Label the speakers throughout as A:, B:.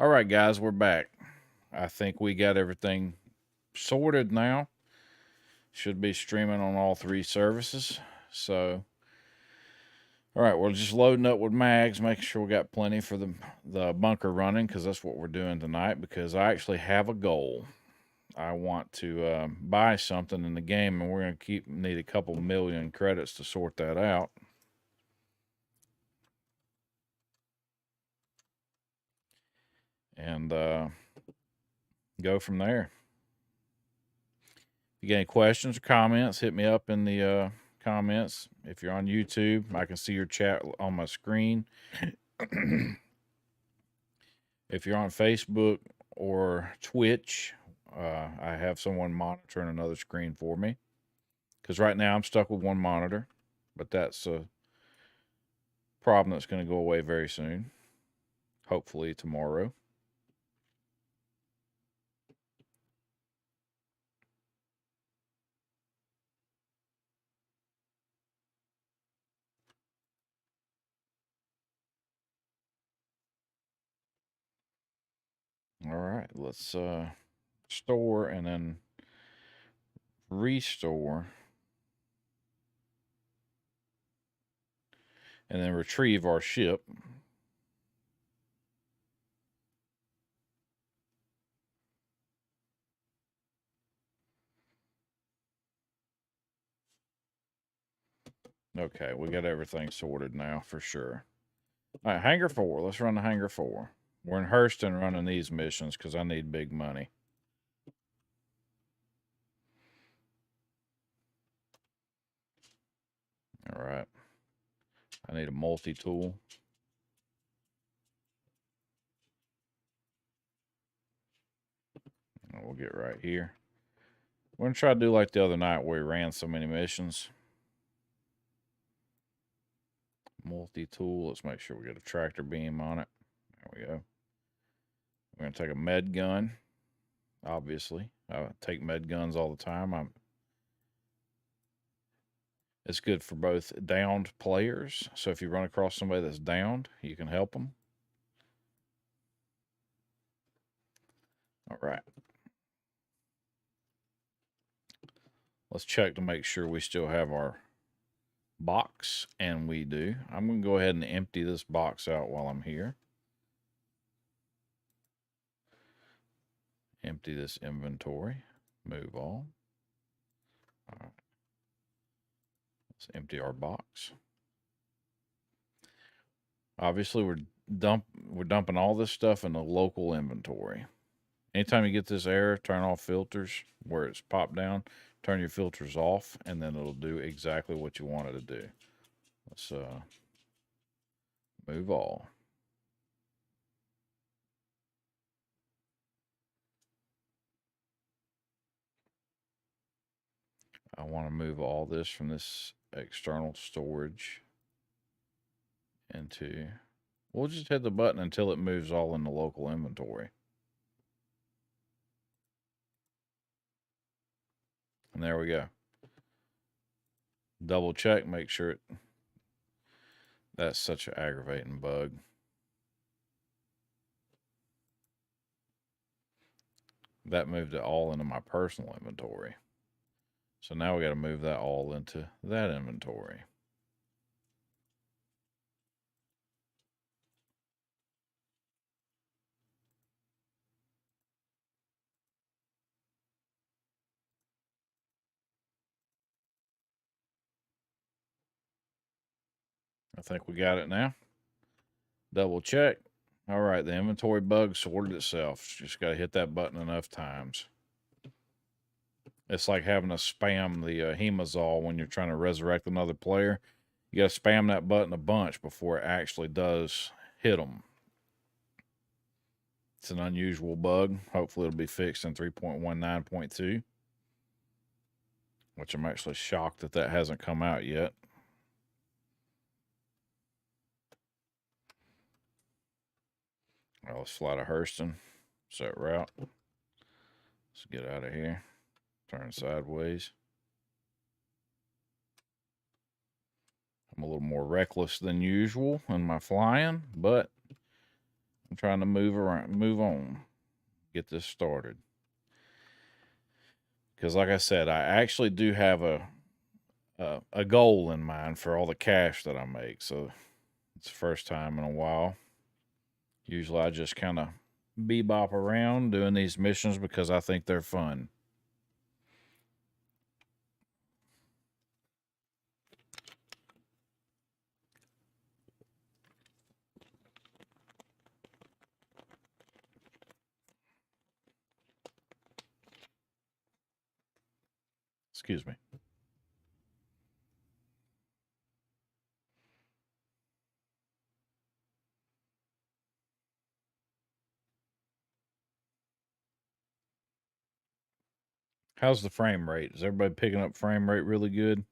A: All right, guys, we're back. I think we got everything sorted now. Should be streaming on all three services. So, all right, we're just loading up with mags, making sure we got plenty for the bunker running because that's what we're doing tonight. Because I actually have a goal. I want to buy something in the game, and we're going to need a couple million credits to sort that out. And go from there. If you got any questions or comments, hit me up in the comments. If you're on YouTube, I can see your chat on my screen. If you're on Facebook or Twitch, I have someone monitoring another screen for me. Because right now I'm stuck with one monitor, but that's a problem that's going to go away very soon. Hopefully tomorrow. All right, let's store and then restore and then retrieve our ship. Okay, we got everything sorted now for sure. All right, Hangar 4. Let's run the Hangar 4. We're in Hurston running these missions because I need big money. All right. I need a multi-tool. We'll get right here. We're going to try to do like the other night where we ran so many missions. Multi-tool. Let's make sure we get a tractor beam on it. There we go. We're going to take a med gun. Obviously. I take med guns all the time. It's good for both downed players. So if you run across somebody that's downed, you can help them. All right. Let's check to make sure we still have our box, and we do. I'm going to go ahead and empty this box out while I'm here. Empty this inventory. Move all. All right. Let's empty our box. Obviously, we're dumping all this stuff in the local inventory. Anytime you get this error, turn off filters where it's popped down. Turn your filters off, and then it'll do exactly what you want it to do. Let's move all. I want to move all this from this external storage into. We'll just hit the button until it moves all in the local inventory. And there we go. Double check, make sure it. That's such an aggravating bug. That moved it all into my personal inventory. So now we got to move that all into that inventory. I think we got it now. Double check. All right, the inventory bug sorted itself. Just got to hit that button enough times. It's like having to spam the Hemazol when you're trying to resurrect another player. You got to spam that button a bunch before it actually does hit them. It's an unusual bug. Hopefully it'll be fixed in 3.19.2, which I'm actually shocked that that hasn't come out yet. Well, let's fly to Hurston. Set route. Let's get out of here. Turn sideways. I'm a little more reckless than usual in my flying, but I'm trying to move on, get this started. Because, like I said, I actually do have a goal in mind for all the cash that I make. So it's the first time in a while. Usually, I just kind of bebop around doing these missions because I think they're fun. Excuse me. How's the frame rate? Is everybody picking up frame rate really good?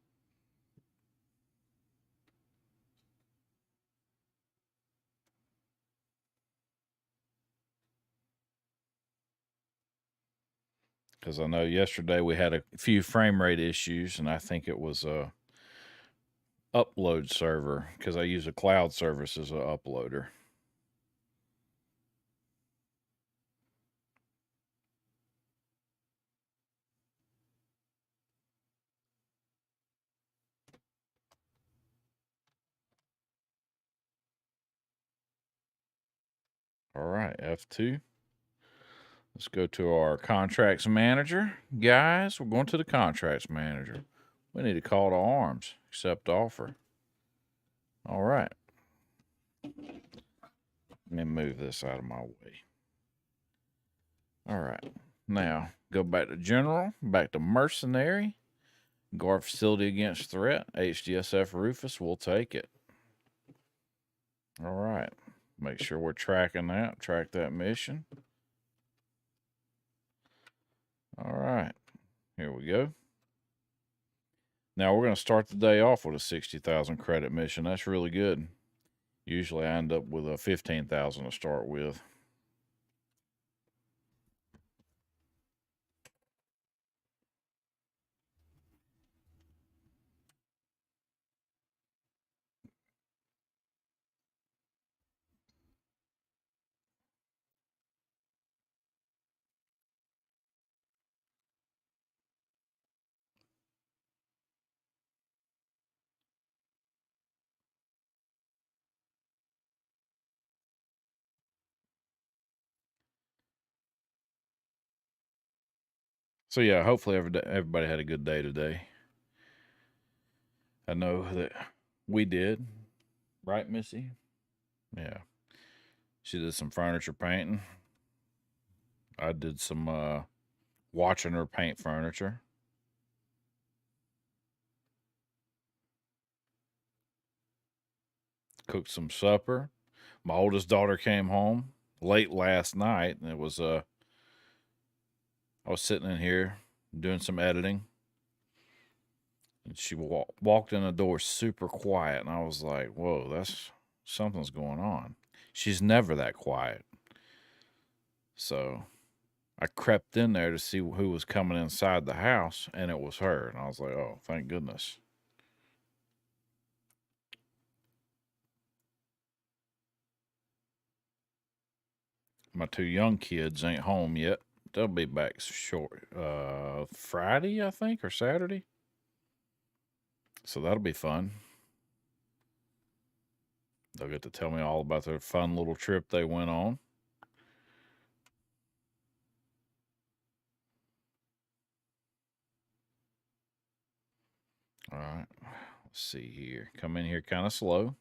A: Because I know yesterday we had a few frame rate issues, and I think it was a upload server because I use a cloud service as a uploader. All right, F2. Let's go to our contracts manager. Guys, we're going to the contracts manager. We need to call to arms, accept offer. All right. Let me move this out of my way. All right. Now, go back to general, back to mercenary. Guard facility against threat. HDSF Rufus, we'll take it. All right. Make sure we're tracking that. Track that mission. All right. Here we go. Now we're going to start the day off with a 60,000 credit mission. That's really good. Usually I end up with a 15,000 to start with. So yeah, hopefully everybody had a good day today. I know that we did. Right, Missy? Yeah. She did some furniture painting. I did some watching her paint furniture. Cooked some supper. My oldest daughter came home late last night, and it was I was sitting in here doing some editing, and she walked in the door super quiet, and I was like, "Whoa, that's something's going on." She's never that quiet, so I crept in there to see who was coming inside the house, and it was her, and I was like, "Oh, thank goodness." My two young kids ain't home yet. They'll be back short Friday, I think, or Saturday. So that'll be fun. They'll get to tell me all about their fun little trip they went on. All right. Let's see here. Come in here kind of slow.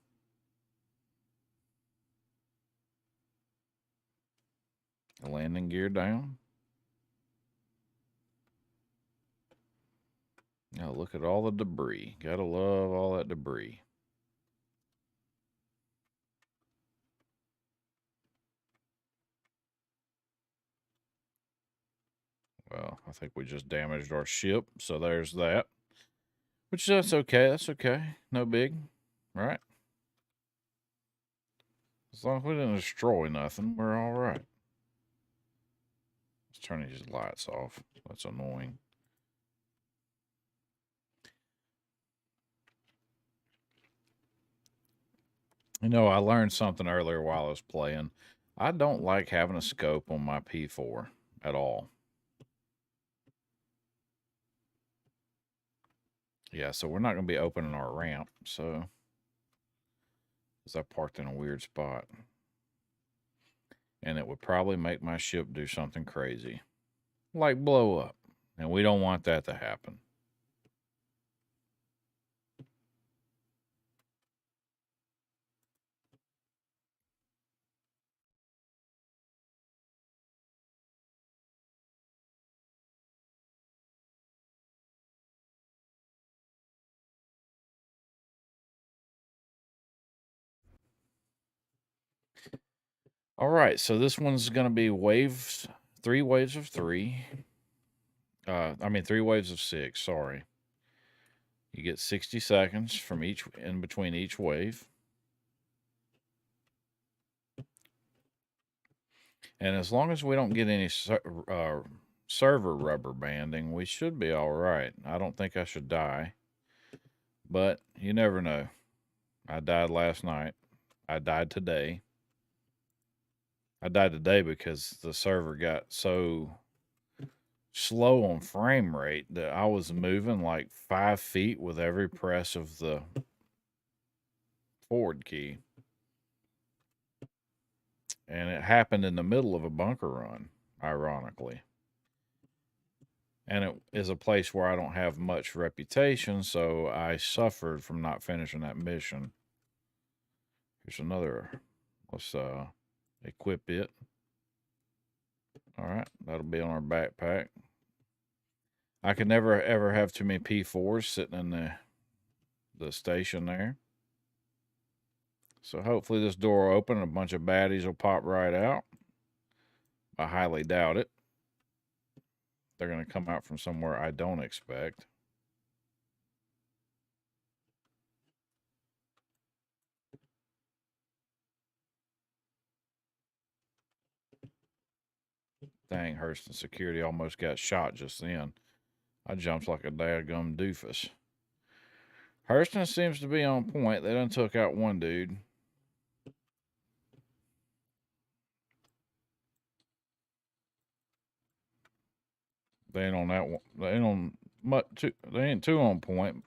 A: Landing gear down. Now look at all the debris. Gotta love all that debris. Well, I think we just damaged our ship, so there's that. Which that's okay. That's okay. No big, right? As long as we didn't destroy nothing, we're all right. Let's turn these lights off. That's annoying. You know, I learned something earlier while I was playing. I don't like having a scope on my P4 at all. Yeah, so we're not going to be opening our ramp, so because I parked in a weird spot. And it would probably make my ship do something crazy, like blow up. And we don't want that to happen. All right, so this one's going to be waves, 3 waves of 3. I mean 3 waves of 6, sorry. You get 60 seconds from each in between each wave. And as long as we don't get any server rubber banding, we should be all right. I don't think I should die, but you never know. I died last night. I died today. I died today because the server got so slow on frame rate that I was moving like 5 feet with every press of the forward key. And it happened in the middle of a bunker run, ironically. And it is a place where I don't have much reputation, so I suffered from not finishing that mission. Here's another. Let's equip it. All right, that'll be on our backpack. I can never ever have too many P4s sitting in the station there. So hopefully this door will open and a bunch of baddies will pop right out. I highly doubt it. They're going to come out from somewhere I don't expect. Dang, Hurston security almost got shot just then. I jumped like a dadgum doofus. Hurston seems to be on point. They done took out one dude. They ain't on that one. They ain't on much. They ain't too on point.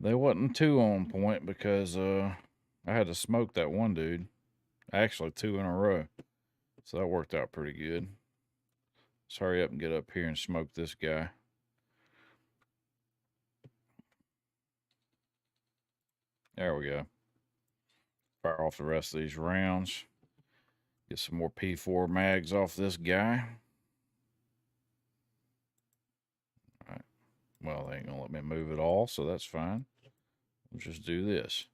A: They wasn't too on point because I had to smoke that one dude. Actually, 2 in a row. So that worked out pretty good. Let's hurry up and get up here and smoke this guy. There we go. Fire off the rest of these rounds. Get some more P4 mags off this guy. All right. Well, they ain't going to let me move at all, so that's fine. We'll just do this.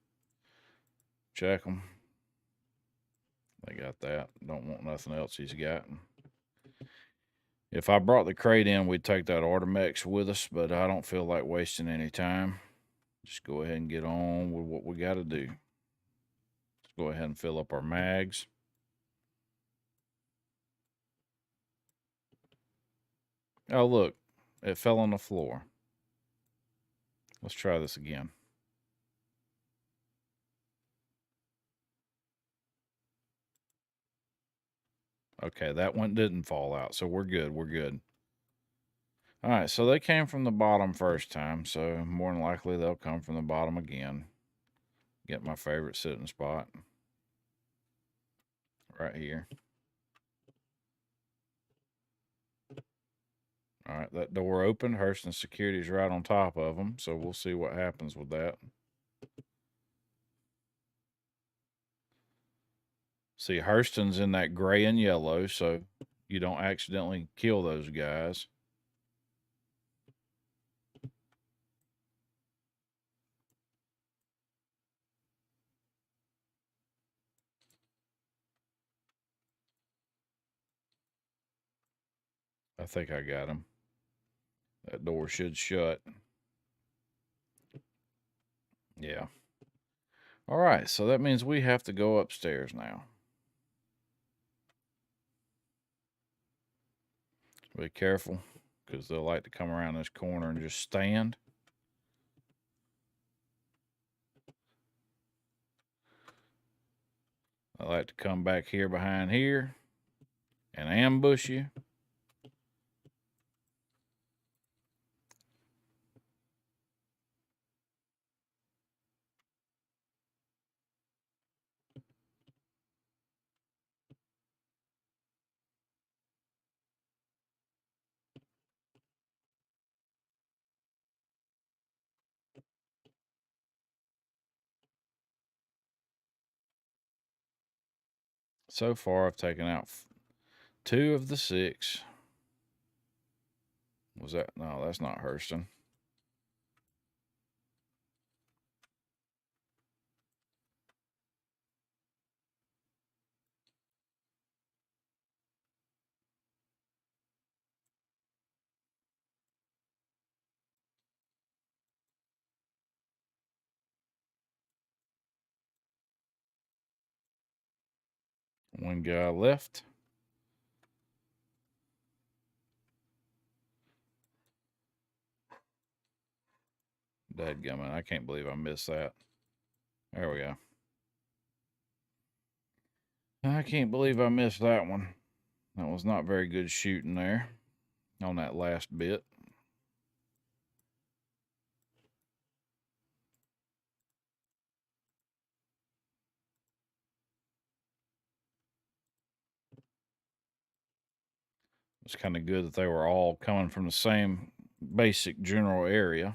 A: Check them. They got that. Don't want nothing else he's got. If I brought the crate in, we'd take that Artemex with us, but I don't feel like wasting any time. Just go ahead and get on with what we got to do. Let's go ahead and fill up our mags. Oh, look, it fell on the floor. Let's try this again. Okay, that one didn't fall out, so we're good. We're good. All right, so they came from the bottom first time, so more than likely they'll come from the bottom again. Get my favorite sitting spot right here. All right, that door opened. Hurston Security's right on top of them, so we'll see what happens with that. See, Hurston's in that gray and yellow, so you don't accidentally kill those guys. I think I got him. That door should shut. Yeah. All right, so that means we have to go upstairs now. Be careful, because they'll like to come around this corner and just stand. I like to come back here behind here and ambush you. So far, I've taken out 2 of the 6. Was that? No, that's not Hurston. One guy left. Dadgummit, I can't believe I missed that. There we go. I can't believe I missed that one. That was not very good shooting there on that last bit. It's kind of good that they were all coming from the same basic general area.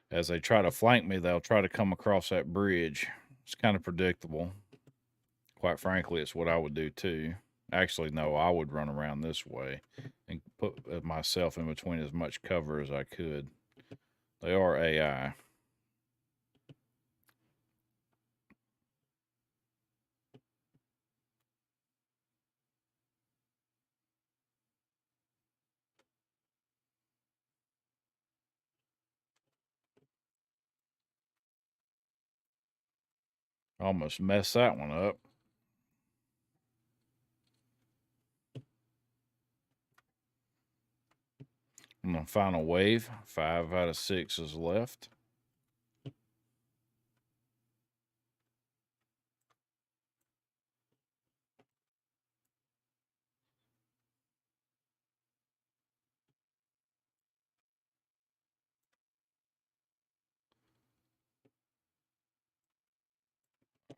A: As they try to flank me, they'll try to come across that bridge. It's kind of predictable. Quite frankly, it's what I would do too. Actually, no, I would run around this way and put myself in between as much cover as I could. They are AI. Almost messed that one up. On the final wave, 5 out of 6 is left.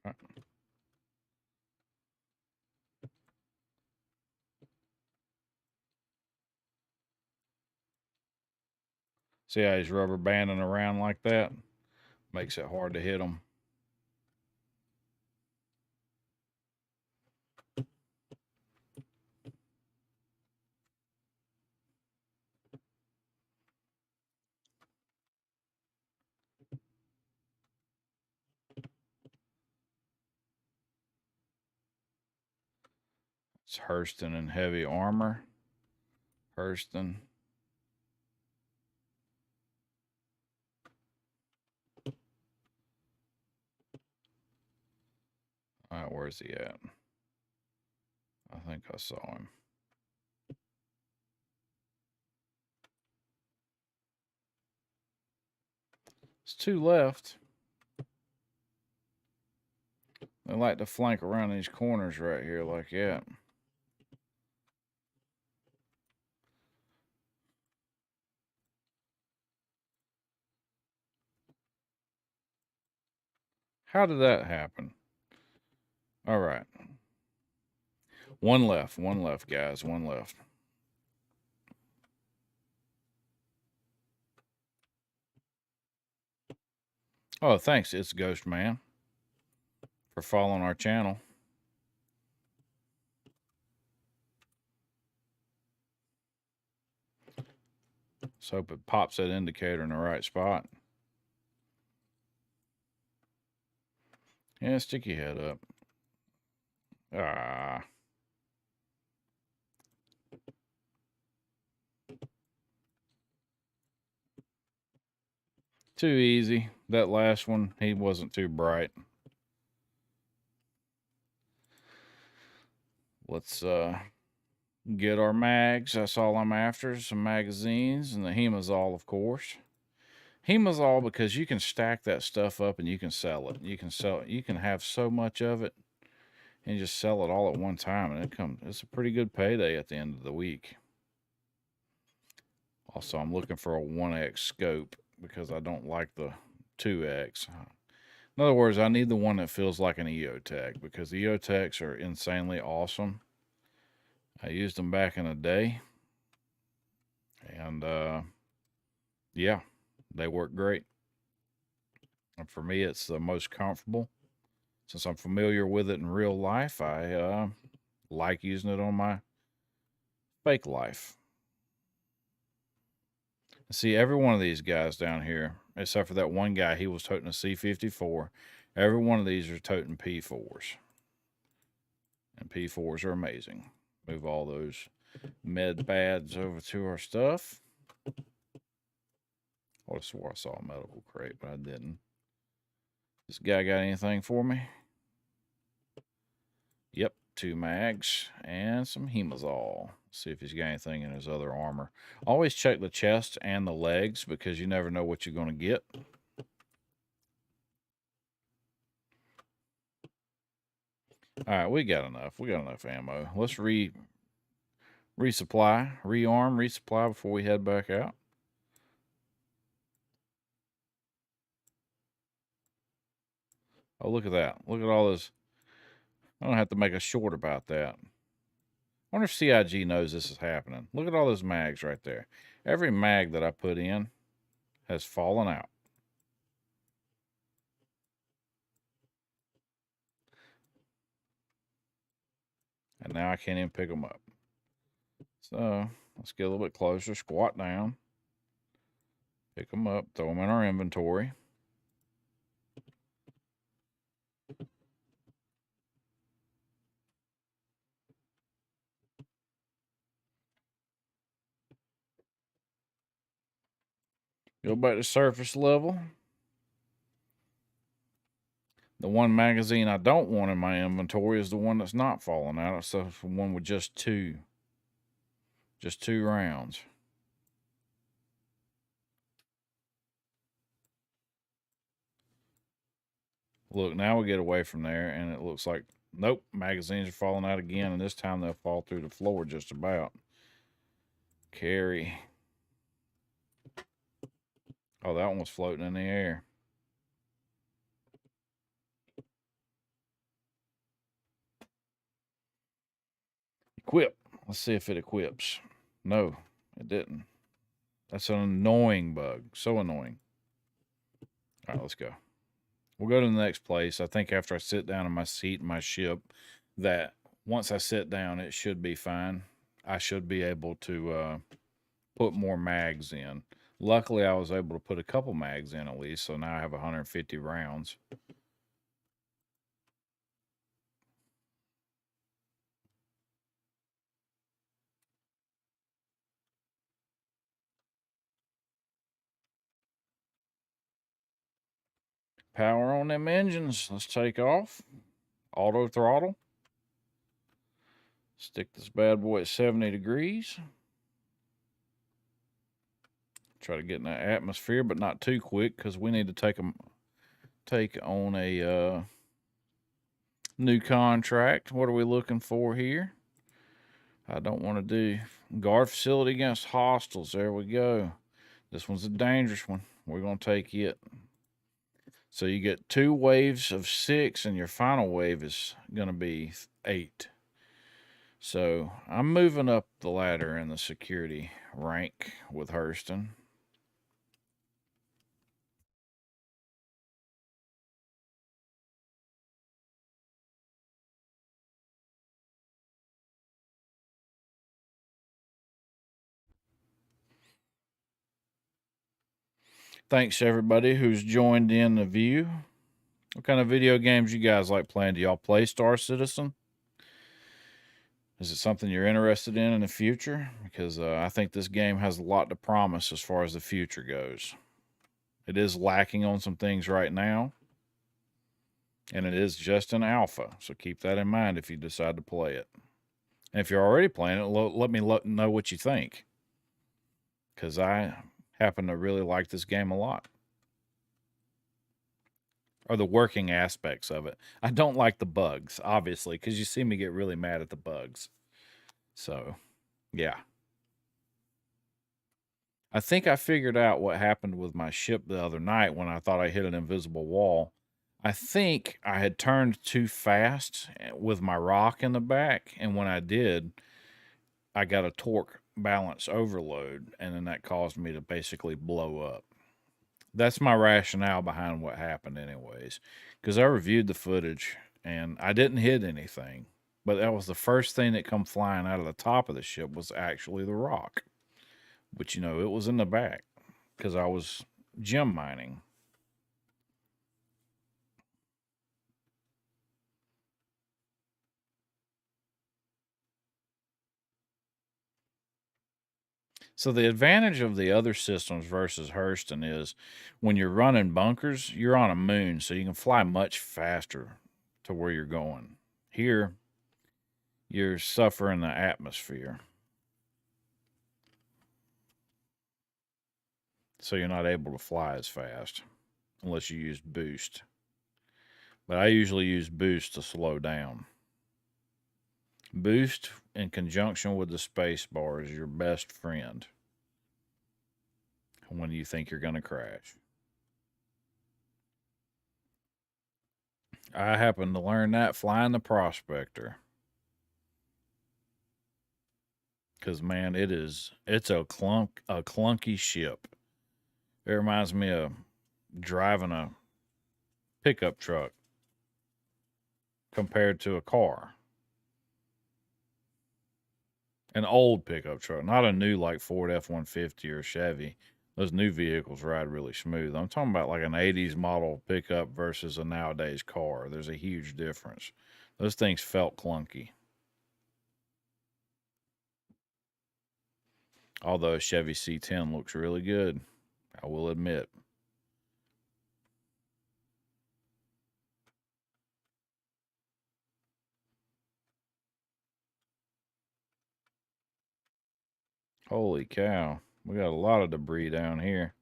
A: All right. See how he's rubber banding around like that? Makes it hard to hit him. It's Hurston in heavy armor. Hurston. All right, where's he at? I think I saw him. It's 2 left. They like to flank around these corners right here like that. How did that happen? All right. One left, guys. One left. Oh, thanks. It's Ghost Man for following our channel. Let's hope it pops that indicator in the right spot. Yeah, stick your head up. Ah. Too easy. That last one, he wasn't too bright. let's get our mags. That's all I'm after. Some magazines and the Hemazol, of course. Hemazol, because you can stack that stuff up and you can sell it. You can have so much of it and just sell it all at one time, and it's a pretty good payday at the end of the week. Also, I'm looking for a 1x scope because I don't like the 2x. In other words, I need the one that feels like an EOTech, because the EOTechs are insanely awesome. I used them back in the day, and yeah, they work great. And for me, it's the most comfortable. Since I'm familiar with it in real life, I like using it on my fake life. See, every one of these guys down here, except for that one guy, he was toting a C54. Every one of these are toting P4s. And P4s are amazing. Move all those med pads over to our stuff. I swore I saw a medical crate, but I didn't. This guy got anything for me? Yep, 2 mags and some Hemazol. See if he's got anything in his other armor. Always check the chest and the legs, because you never know what you're going to get. All right, we got enough. We got enough ammo. Let's resupply, rearm, resupply before we head back out. Oh, look at that. Look at all this. I don't have to make a short about that. I wonder if CIG knows this is happening. Look at all those mags right there. Every mag that I put in has fallen out. And now I can't even pick them up. So let's get a little bit closer, squat down, pick them up, throw them in our inventory. Go back to surface level. The one magazine I don't want in my inventory is the one that's not falling out. It's the one with just two rounds. Look, now we get away from there, and it looks like, nope, magazines are falling out again, and this time they'll fall through the floor just about. Carry. Oh, that one was floating in the air. Equip. Let's see if it equips. No, it didn't. That's an annoying bug. So annoying. All right, let's go. We'll go to the next place. I think after I sit down in my seat in my ship, that once I sit down, it should be fine. I should be able to put more mags in. Luckily, I was able to put a couple mags in at least, so now I have 150 rounds. Power on them engines. Let's take off. Auto throttle. Stick this bad boy at 70 degrees. Try to get in that atmosphere, but not too quick, because we need to take on a new contract. What are we looking for here? I don't want to do guard facility against hostiles. There we go. This one's a dangerous one. We're going to take it. So you get 2 waves of 6, and your final wave is going to be 8. So I'm moving up the ladder in the security rank with Hurston. Thanks to everybody who's joined in the view. What kind of video games you guys like playing? Do y'all play Star Citizen? Is it something you're interested in the future? Because I think this game has a lot to promise as far as the future goes. It is lacking on some things right now, and it is just an alpha, so keep that in mind if you decide to play it. And if you're already playing it, let me know what you think, because I happen to really like this game a lot. Or the working aspects of it. I don't like the bugs, obviously, because you see me get really mad at the bugs. So, yeah. I think I figured out what happened with my ship the other night when I thought I hit an invisible wall. I think I had turned too fast with my rock in the back, and when I did, I got a torque balance overload, and then that caused me to basically blow up. That's my rationale behind what happened, anyways, because I reviewed the footage and I didn't hit anything, but that was the first thing that come flying out of the top of the ship was actually the rock, which it was in the back because I was gem mining. So the advantage of the other systems versus Hurston is when you're running bunkers, you're on a moon, so you can fly much faster to where you're going. Here, you're suffering the atmosphere, so you're not able to fly as fast unless you use boost. But I usually use boost to slow down. Boost in conjunction with the space bar is your best friend when you think you're going to crash. I happened to learn that flying the Prospector. Cause man, it's a clunky ship. It reminds me of driving a pickup truck compared to a car. An old pickup truck, not a new like Ford F-150 or Chevy. Those new vehicles ride really smooth. I'm talking about like an 80s model pickup versus a nowadays car. There's a huge difference. Those things felt clunky. Although a Chevy C10 looks really good, I will admit. Holy cow. We got a lot of debris down here.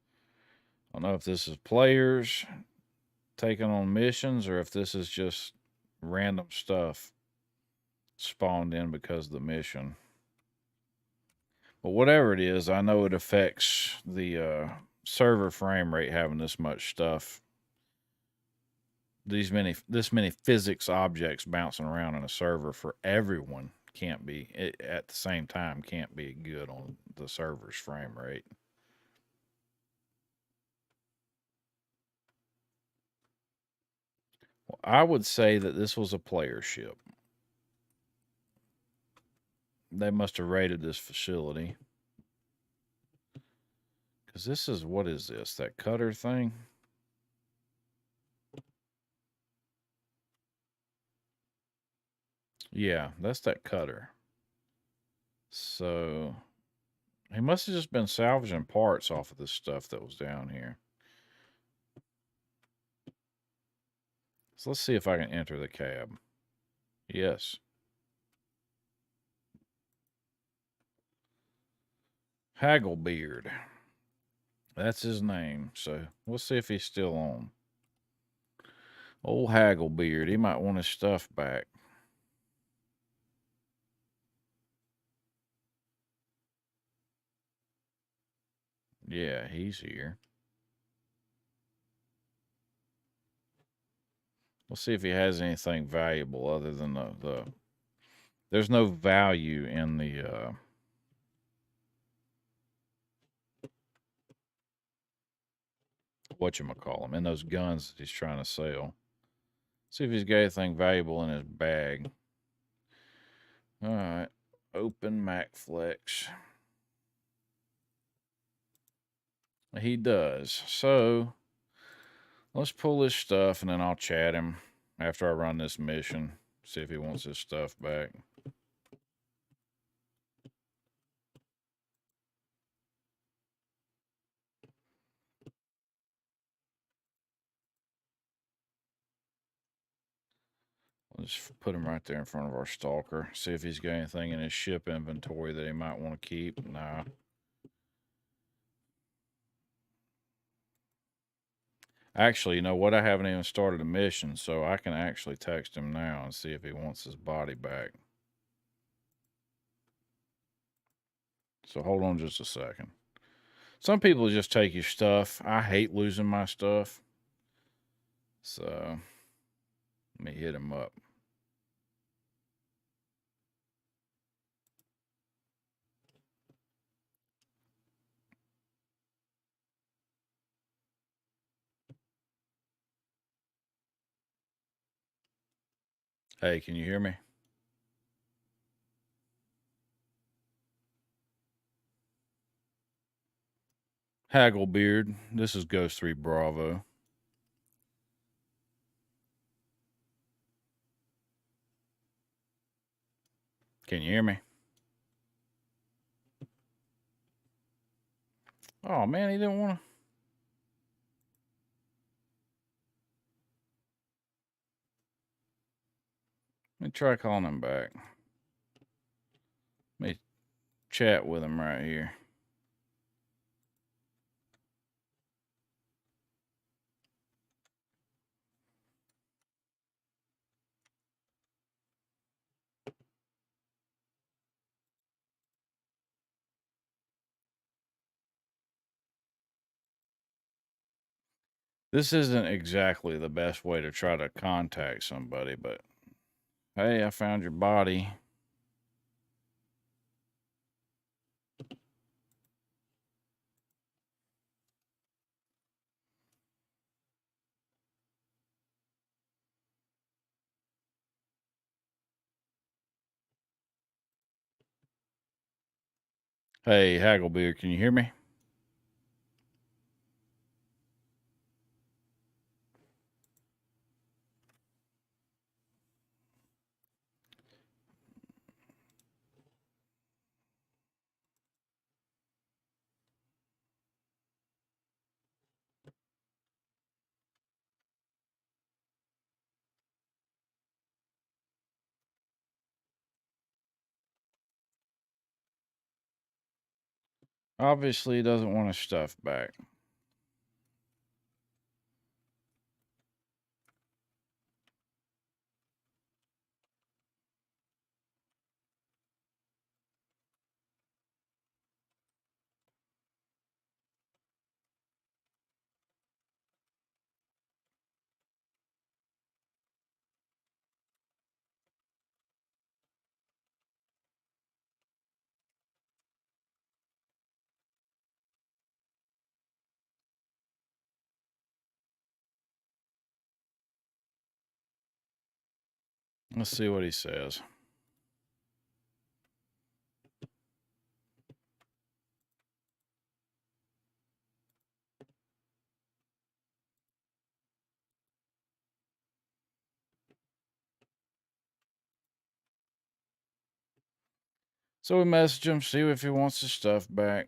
A: I don't know if this is players taking on missions or if this is just random stuff spawned in because of the mission. But whatever it is, I know it affects the server frame rate having this much stuff. This many physics objects bouncing around in a server for everyone can't be at the same time can't be good on the server's frame rate. Well, I would say that this was a player ship. They must have raided this facility. Because this is, what is this? That cutter thing? Yeah, that's that cutter. So he must have just been salvaging parts off of this stuff that was down here. So let's see if I can enter the cab. Yes. Hagglebeard. That's his name. So we'll see if he's still on. Old Hagglebeard. He might want his stuff back. Yeah, he's here. We'll see if he has anything valuable other than the there's no value in the whatchamacallem, in those guns that he's trying to sell. See if he's got anything valuable in his bag. All right. Open MacFlex. He does. So let's pull his stuff and then I'll chat him after I run this mission. See if he wants his stuff back. Just put him right there in front of our stalker. See if he's got anything in his ship inventory that he might want to keep. Nah. Actually, you know what? I haven't even started a mission, so I can actually text him now and see if he wants his body back. So hold on just a second. Some people just take your stuff. I hate losing my stuff. So let me hit him up. Hey, can you hear me? Hagglebeard, this is Ghost 3 Bravo. Can you hear me? Oh man, he didn't want to. Let me try calling him back. Let me chat with him right here. This isn't exactly the best way to try to contact somebody, but hey, I found your body. Hey, Hagglebeard, can you hear me? Obviously, he doesn't want his stuff back. Let's see what he says. So we message him, see if he wants his stuff back.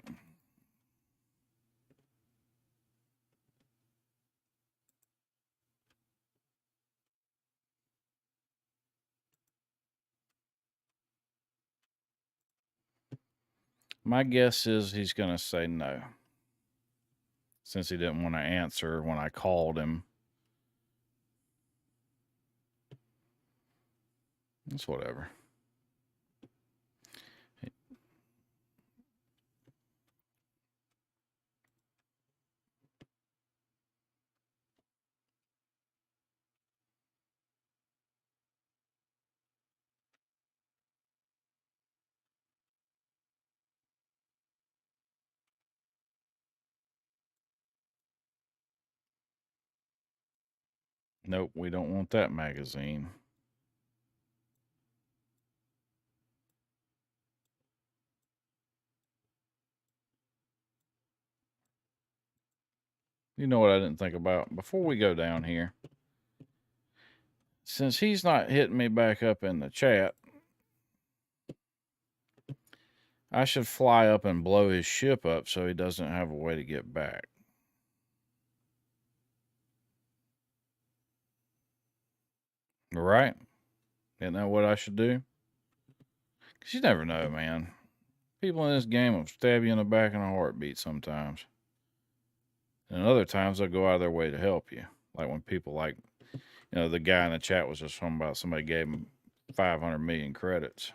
A: My guess is he's going to say no, since he didn't want to answer when I called him. It's whatever. Nope, we don't want that magazine. You know what I didn't think about? Before we go down here, since he's not hitting me back up in the chat, I should fly up and blow his ship up so he doesn't have a way to get back. Right? Isn't that what I should do? Because you never know, man. People in this game will stab you in the back in a heartbeat sometimes. And other times they'll go out of their way to help you. Like when people like, the guy in the chat was just talking about somebody gave him 500 million credits.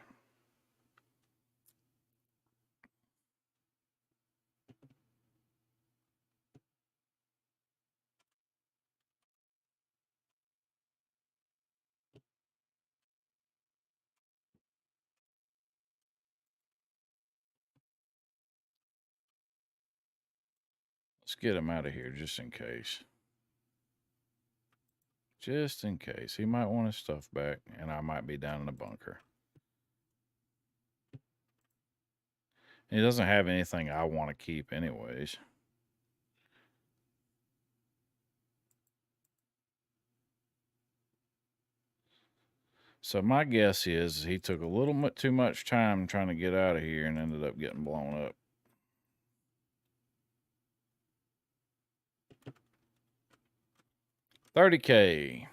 A: Let's get him out of here just in case. Just in case. He might want his stuff back, and I might be down in the bunker. He doesn't have anything I want to keep anyways. So my guess is he took a little bit too much time trying to get out of here and ended up getting blown up. $30K.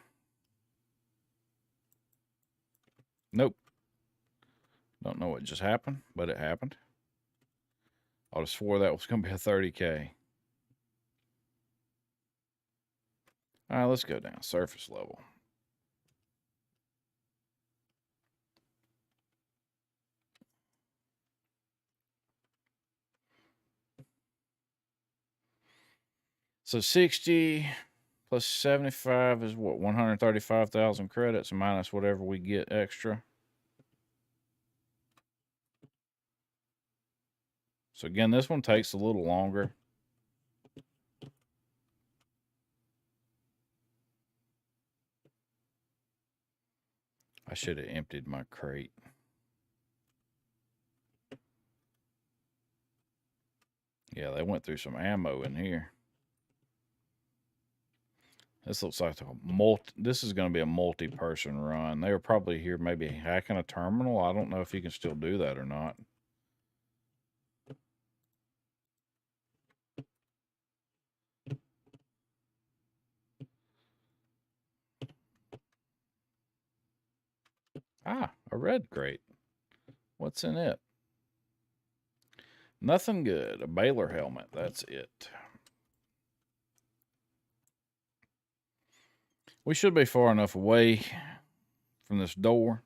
A: Nope. Don't know what just happened, but it happened. I would have swore that was going to be a 30K. All right, let's go down. Surface level. So 60 plus 75 is what? 135,000 credits minus whatever we get extra. So again, this one takes a little longer. I should have emptied my crate. Yeah, they went through some ammo in here. This looks like this is going to be a multi-person run. They were probably here maybe hacking a terminal. I don't know if you can still do that or not. Ah, a red crate. What's in it? Nothing good. A Baylor helmet. That's it. We should be far enough away from this door.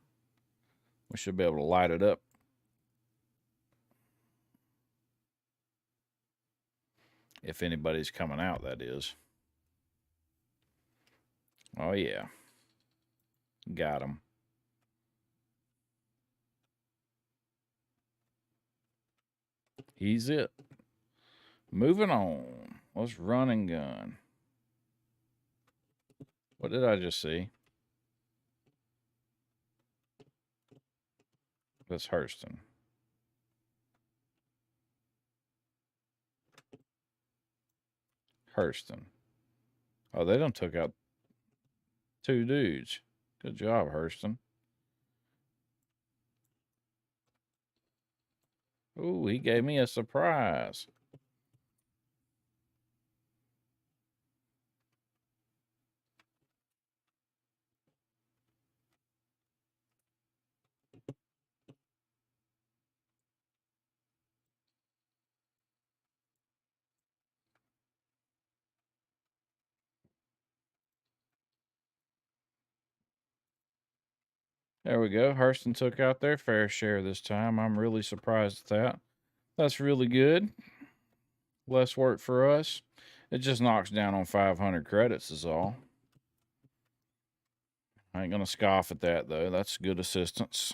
A: We should be able to light it up. If anybody's coming out, that is. Oh, yeah. Got him. He's it. Moving on. Let's run and gun. What did I just see? That's Hurston. Hurston. Oh, they done took out 2 dudes. Good job, Hurston. Ooh, he gave me a surprise. There we go. Hurston took out their fair share this time. I'm really surprised at that. That's really good. Less work for us. It just knocks down on 500 credits is all. I ain't going to scoff at that, though. That's good assistance.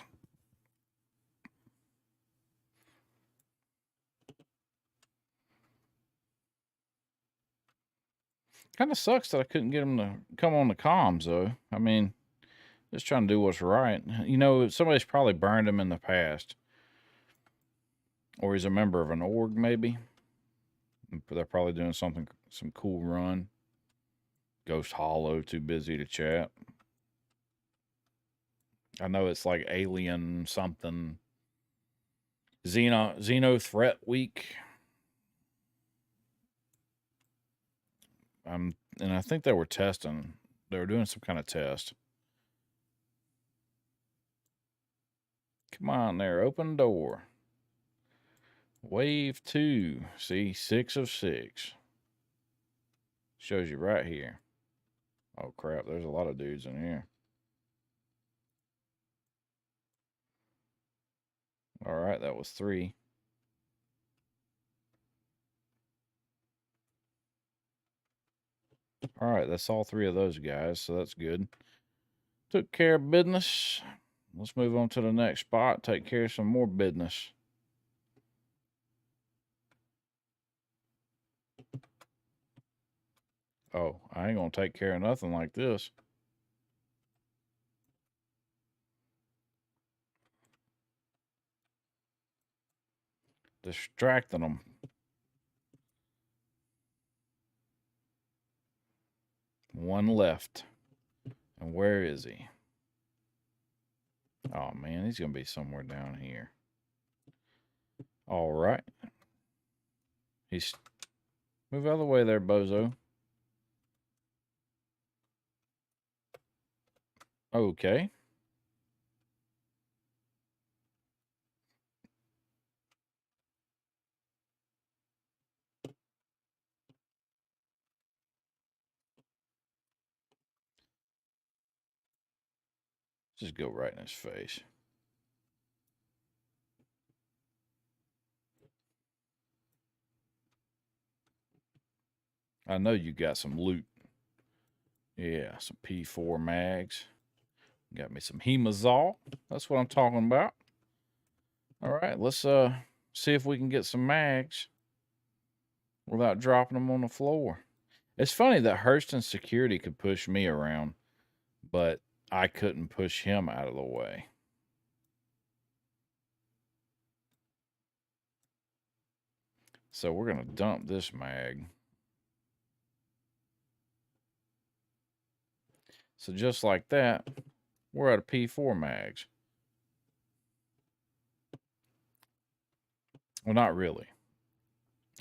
A: Kind of sucks that I couldn't get him to come on the comms, though. I mean, just trying to do what's right. Somebody's probably burned him in the past. Or he's a member of an org, maybe. They're probably doing some cool run. Ghost Hollow, too busy to chat. I know it's like Alien something. Xeno Threat Week. And I think they were testing. They were doing some kind of test. Come on there, open door. Wave 2. See, 6 of 6. Shows you right here. Oh, crap, there's a lot of dudes in here. All right, that was 3. All right, that's all 3 of those guys, so that's good. Took care of business. Let's move on to the next spot. Take care of some more business. Oh, I ain't gonna take care of nothing like this. Distracting them. One left. And where is he? Oh, man, he's going to be somewhere down here. All right. Move out of the way there, bozo. Okay. Just go right in his face. I know you got some loot. Yeah, some P4 mags. Got me some Hemazol. That's what I'm talking about. All right, let's see if we can get some mags without dropping them on the floor. It's funny that Hurston security could push me around, but I couldn't push him out of the way. So we're going to dump this mag. So just like that, we're out of P4 mags. Well, not really.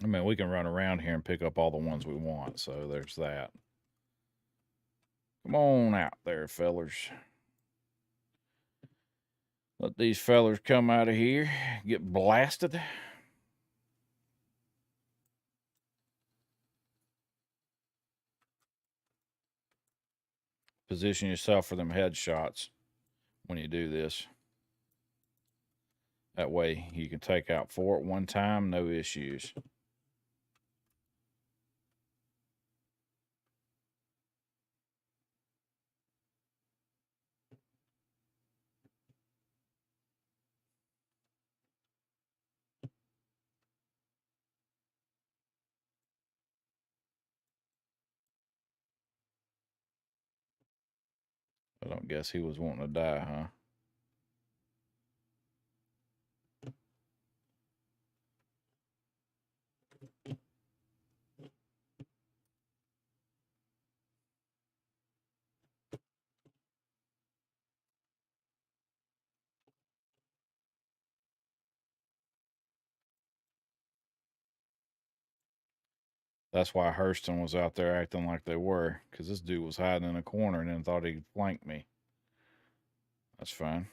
A: I mean, we can run around here and pick up all the ones we want, so there's that. Come on out there, fellers. Let these fellers come out of here, get blasted. Position yourself for them headshots when you do this. That way you can take out 4 at one time, no issues. I don't guess he was wanting to die, huh? That's why Hurston was out there acting like they were, because this dude was hiding in a corner and then thought he'd flank me. That's fine.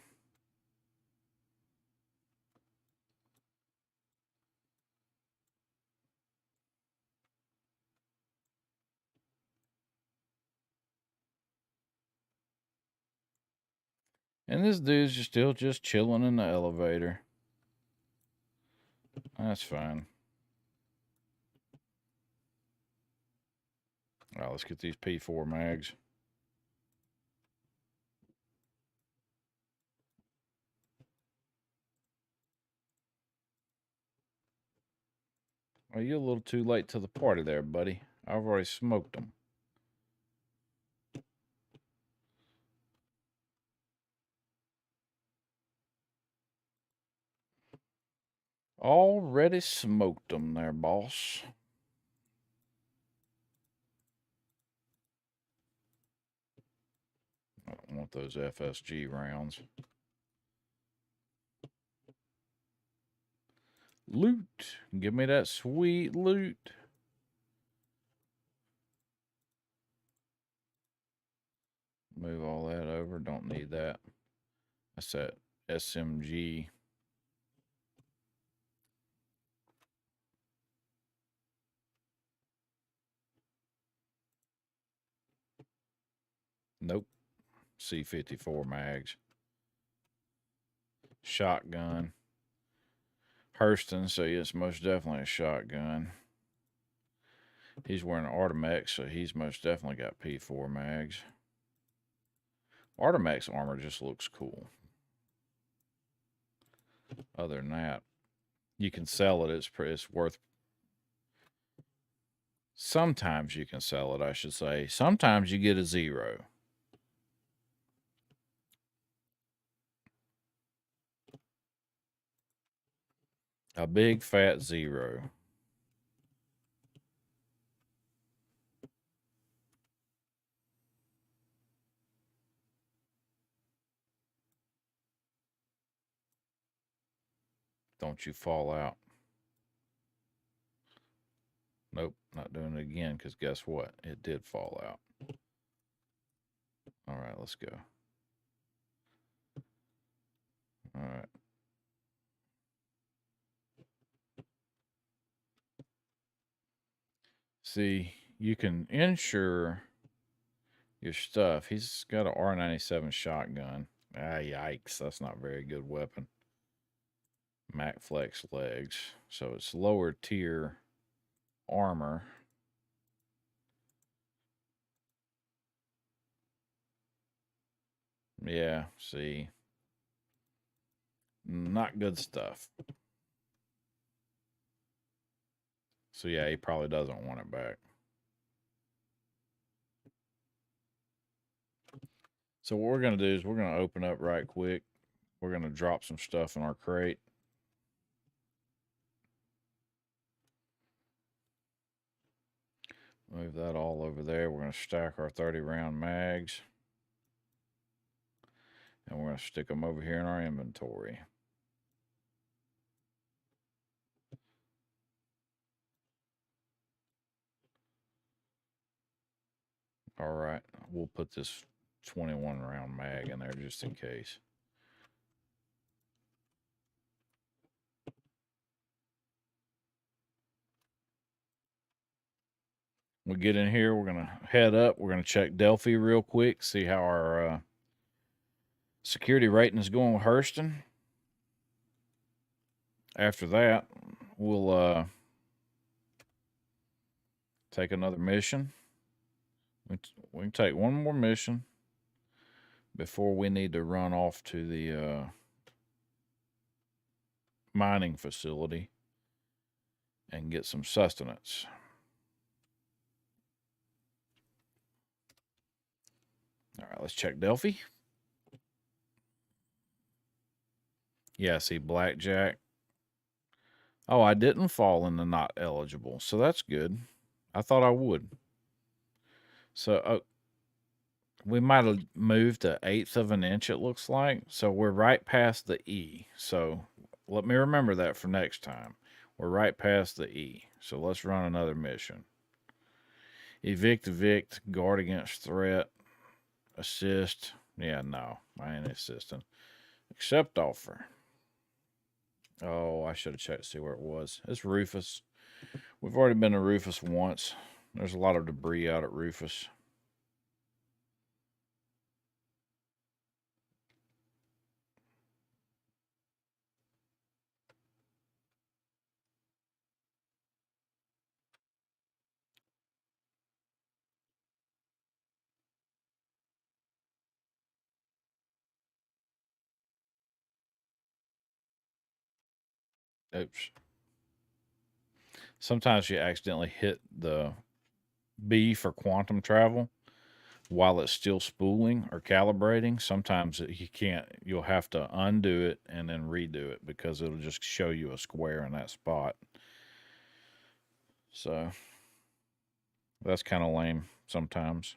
A: And this dude's still just chilling in the elevator. That's fine. All right, let's get these P4 mags. Well, you're a little too late to the party there, buddy. I've already smoked them. Already smoked them there, boss. I don't want those FSG rounds. Loot. Give me that sweet loot. Move all that over. Don't need that. That's that SMG. Nope. C54 mags. Shotgun. Hurston, so it's most definitely a shotgun. He's wearing an Artimex, so he's most definitely got P4 mags. Artimex armor just looks cool. Other than that, you can sell it. It's worth. Sometimes you can sell it, I should say. Sometimes you get a 0. A big fat 0. Don't you fall out. Nope, not doing it again, because guess what? It did fall out. All right, let's go. All right. See, you can insure your stuff. He's got an R97 shotgun. Ah, yikes. That's not a very good weapon. Mac Flex legs. So it's lower tier armor. Yeah, see. Not good stuff. So yeah, he probably doesn't want it back. So what we're going to do is we're going to open up right quick. We're going to drop some stuff in our crate. Move that all over there. We're going to stack our 30 round mags. And we're going to stick them over here in our inventory. All right, we'll put this 21 round mag in there just in case. We get in here, we're going to head up. We're going to check Delphi real quick, see how our security rating is going with Hurston. After that, we'll take another mission. We can take one more mission before we need to run off to the mining facility and get some sustenance. All right, let's check Delphi. Yeah, see Blackjack. Oh, I didn't fall in the not eligible, so that's good. I thought I would. So we might have moved to 1/8 of an inch, it looks like. So we're right past the E. So let me remember that for next time. We're right past the E. So let's run another mission. Evict, guard against threat, assist. Yeah, no, I ain't assisting. Accept offer. Oh, I should have checked to see where it was. It's Rufus. We've already been to Rufus once. There's a lot of debris out at Rufus. Oops. Sometimes you accidentally hit the B for quantum travel while it's still spooling or calibrating. Sometimes you can't, you'll have to undo it and then redo it because it'll just show you a square in that spot. So that's kind of lame sometimes.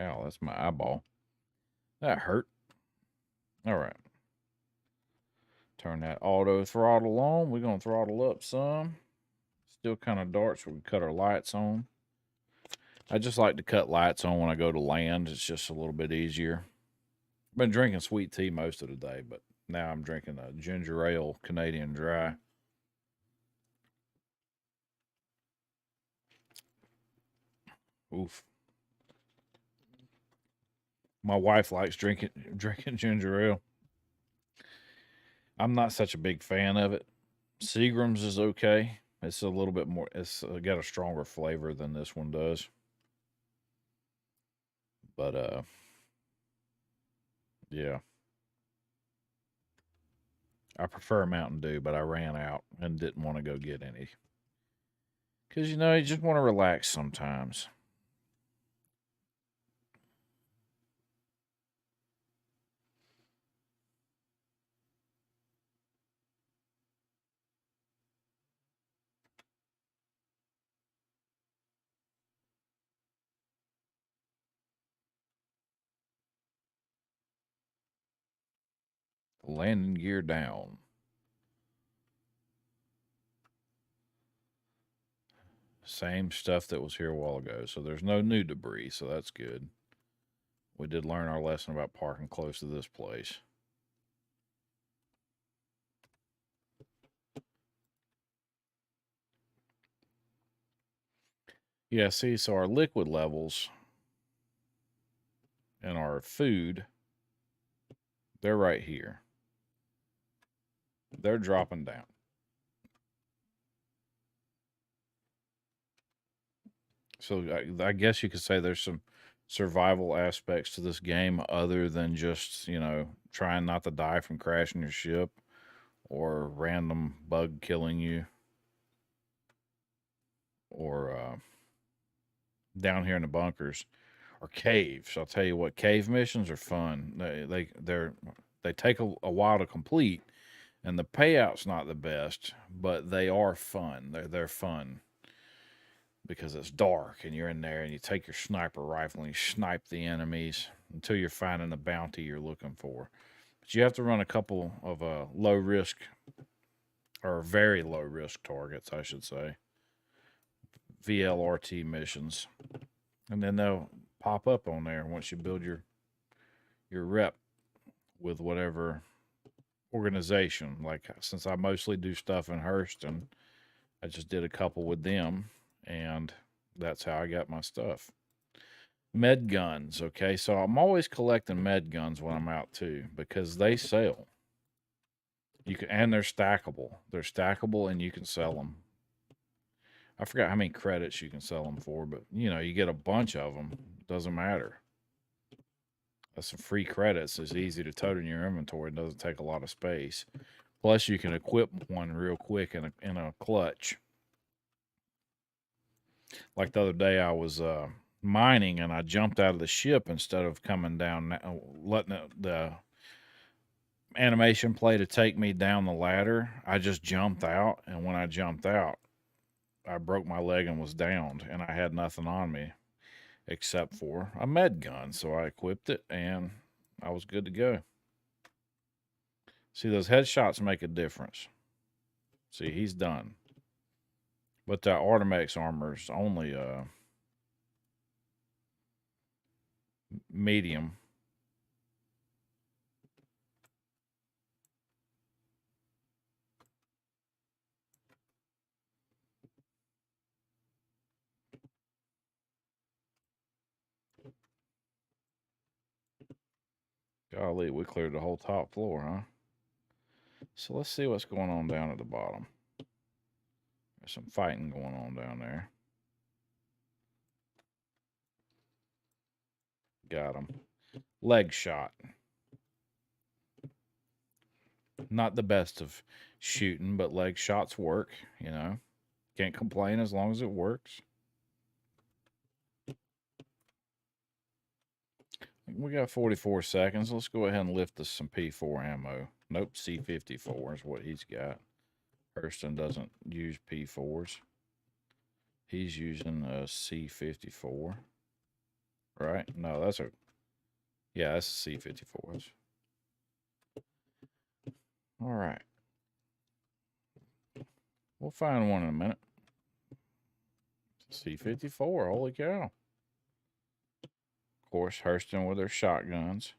A: Ow, that's my eyeball. That hurt. All right. Turn that auto throttle on. We're going to throttle up some. Still kind of dark, so we can cut our lights on. I just like to cut lights on when I go to land. It's just a little bit easier. I've been drinking sweet tea most of the day, but now I'm drinking a ginger ale Canadian Dry. Oof. My wife likes drinking ginger ale. I'm not such a big fan of it. Seagram's is okay. It's a little bit more. It's got a stronger flavor than this one does. But yeah. I prefer Mountain Dew, but I ran out and didn't want to go get any. Because, you know, you just want to relax sometimes. Landing gear down. Same stuff that was here a while ago. So there's no new debris, so that's good. We did learn our lesson about parking close to this place. Yeah, see, so our liquid levels and our food, they're right here. They're dropping down. So I guess you could say there's some survival aspects to this game other than just, you know, trying not to die from crashing your ship or random bug killing you or down here in the bunkers or caves. I'll tell you what, cave missions are fun. They take a while to complete, and the payout's not the best, but they are fun. They're fun because it's dark and you're in there and you take your sniper rifle and you snipe the enemies until you're finding the bounty you're looking for. But you have to run a couple of low risk or very low risk targets, I should say, VLRT missions, and then they'll pop up on there once you build your rep with whatever organization. Like, since I mostly do stuff in Hurston, I just did a couple with them, and that's how I got my stuff. Med guns, okay? So I'm always collecting med guns when I'm out too because they sell. You can, and they're stackable. They're stackable, and you can sell them. I forgot how many credits you can sell them for, but you know, you get a bunch of them. Doesn't matter. That's some free credits. It's easy to tote in your inventory. It doesn't take a lot of space. Plus, you can equip one real quick in a clutch. Like the other day, I was mining and I jumped out of the ship instead of coming down, letting the animation play to take me down the ladder. I just jumped out, and when I jumped out, I broke my leg and was downed, and I had nothing on me except for a med gun. So I equipped it, and I was good to go. See, those headshots make a difference. See, he's done. But that Artimex armor is only medium. Golly, we cleared the whole top floor, huh? So let's see what's going on down at the bottom. There's some fighting going on down there. Got him. Leg shot. Not the best of shooting, but leg shots work, you know. Can't complain as long as it works. We got 44 seconds. Let's go ahead and lift us some P4 ammo. Nope, C54 is what he's got. Hurston doesn't use P4s. He's using a C54. Or right? No, that's a, yeah, that's a C-54. All right. We'll find one in a minute. C-54, holy cow. Of course, Hurston with their shotguns.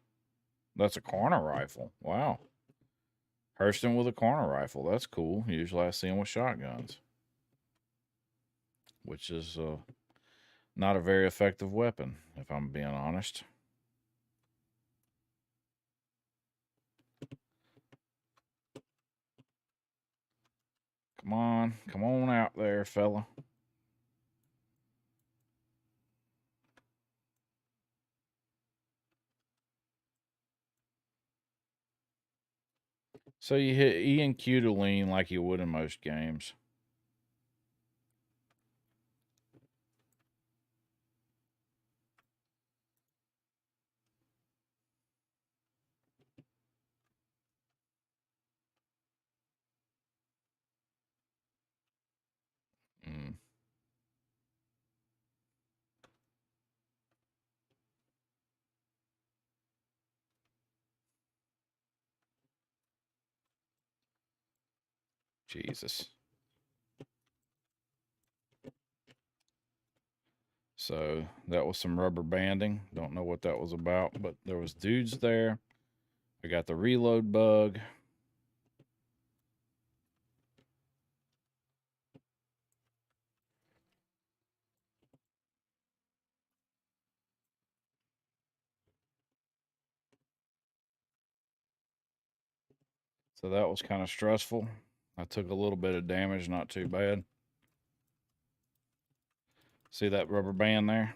A: That's a corner rifle. Wow. Hurston with a corner rifle. That's cool. Usually I see them with shotguns, which is not a very effective weapon, if I'm being honest. Come on out there, fella. So you hit E and Q to lean like you would in most games. Mm. Jesus. So that was some rubber banding. Don't know what that was about, but there was dudes there. I got the reload bug. So that was kind of stressful. I took a little bit of damage, not too bad. See that rubber band there?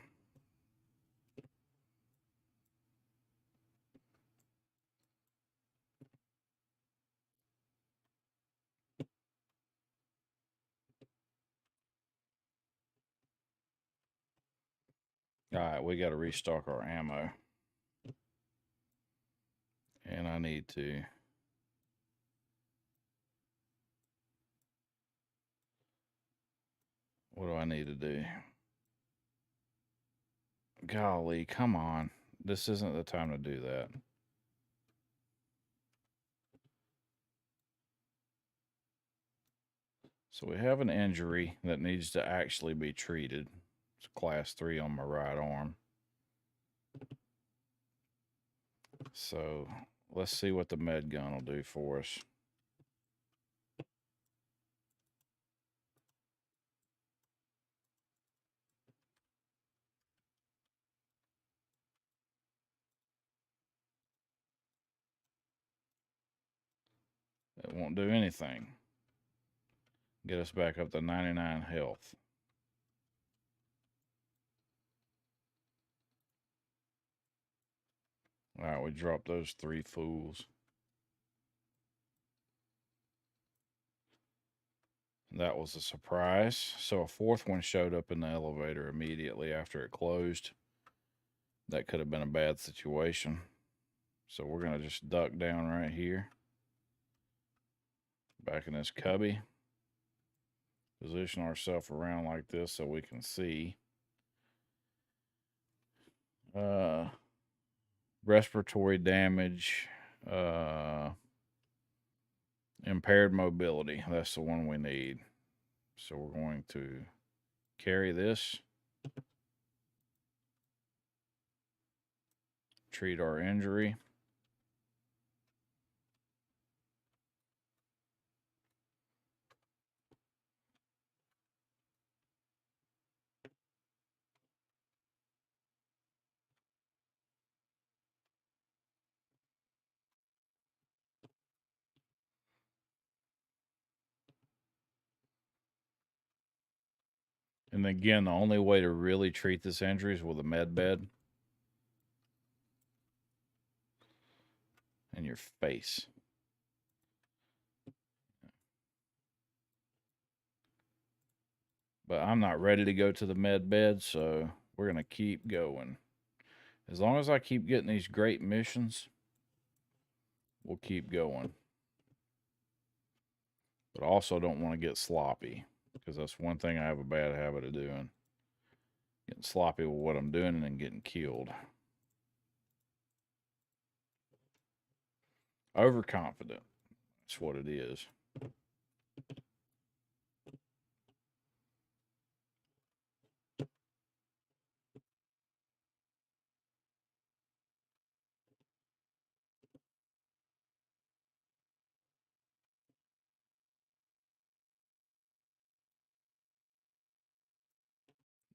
A: All right, we got to restock our ammo. And I need to. What do I need to do? Golly, come on. This isn't the time to do that. So we have an injury that needs to actually be treated. It's class 3 on my right arm. So let's see what the med gun will do for us. It won't do anything. Get us back up to 99 health. All right, we dropped those 3 fools. That was a surprise. So a 4th one showed up in the elevator immediately after it closed. That could have been a bad situation. So we're going to just duck down right here. Back in this cubby. Position ourselves around like this so we can see. Respiratory damage. Impaired mobility. That's the one we need. So we're going to carry this. Treat our injury. And again, the only way to really treat this injury is with a med bed in your face. But I'm not ready to go to the med bed, so we're going to keep going. As long as I keep getting these great missions, we'll keep going. But I also don't want to get sloppy, because that's one thing I have a bad habit of doing. Getting sloppy with what I'm doing and then getting killed. Overconfident. That's what it is.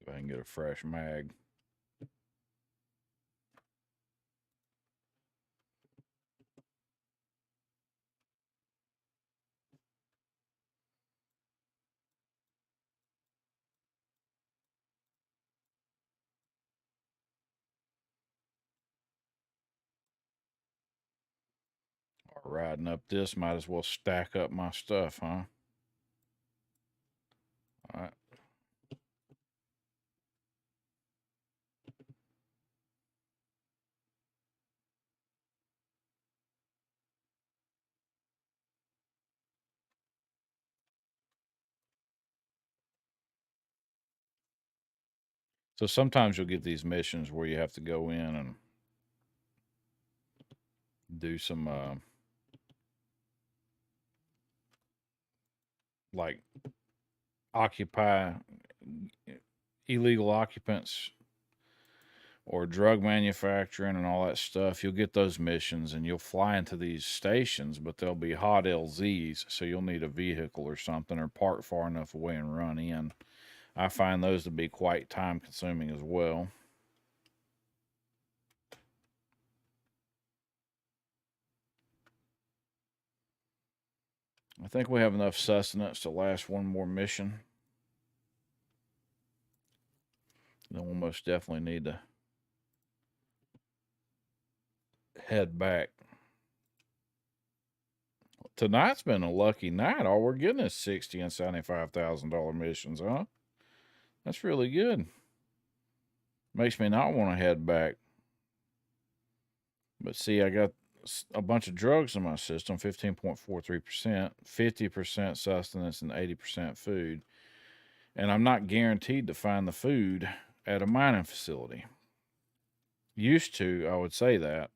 A: If I can get a fresh mag. Riding up this, might as well stack up my stuff, huh? All right. So sometimes you'll get these missions where you have to go in and do some like occupy illegal occupants or drug manufacturing and all that stuff. You'll get those missions and you'll fly into these stations, but they'll be hot LZs, so you'll need a vehicle or something or park far enough away and run in. I find those to be quite time consuming as well. I think we have enough sustenance to last one more mission. Then we'll most definitely need to head back. Tonight's been a lucky night. All we're getting is $60,000 and $75,000 missions, huh? That's really good. Makes me not want to head back. But see, I got a bunch of drugs in my system, 15.43%, 50% sustenance, and 80% food. And I'm not guaranteed to find the food at a mining facility. Used to, I would say that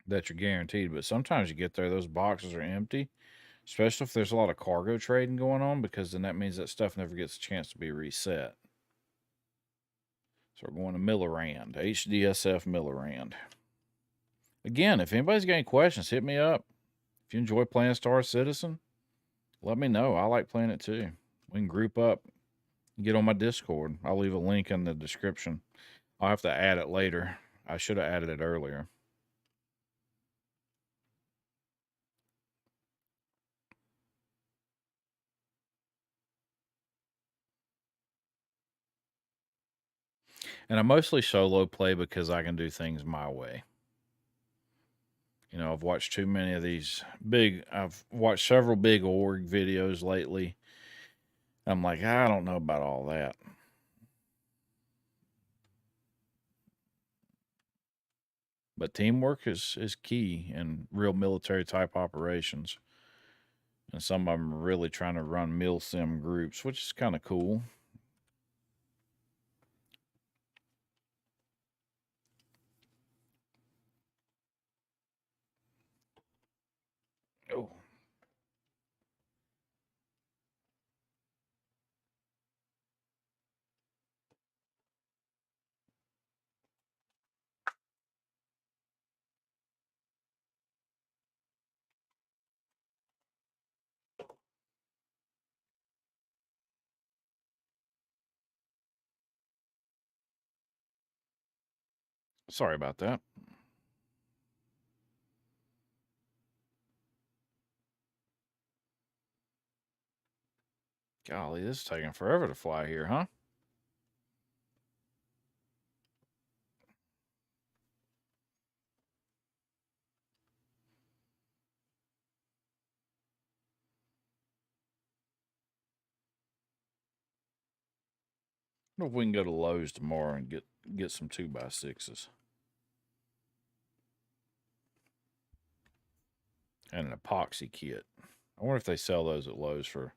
A: you're guaranteed, but sometimes you get there, those boxes are empty, especially if there's a lot of cargo trading going on, because then that means that stuff never gets a chance to be reset. So we're going to Millerand, HDSF Millerand. Again, if anybody's got any questions, hit me up. If you enjoy playing Star Citizen, let me know. I like playing it too. We can group up, get on my Discord. I'll leave a link in the description. I'll have to add it later. I should have added it earlier. And I mostly solo play because I can do things my way. You know, I've watched too many of these I've watched several big org videos lately. I'm like, I don't know about all that. But teamwork is key in real military type operations. And some of them are really trying to run milsim groups, which is kind of cool. Oh. Sorry about that. Golly, this is taking forever to fly here, huh? I wonder if we can go to Lowe's tomorrow and get some 2x6s. And an epoxy kit. I wonder if they sell those at Lowe's for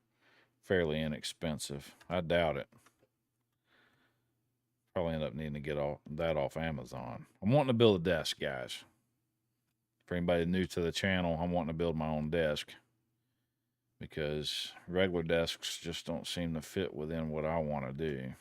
A: fairly inexpensive. I doubt it. Probably end up needing to get that off Amazon. I'm wanting to build a desk, guys. For anybody new to the channel, I'm wanting to build my own desk because regular desks just don't seem to fit within what I want to do.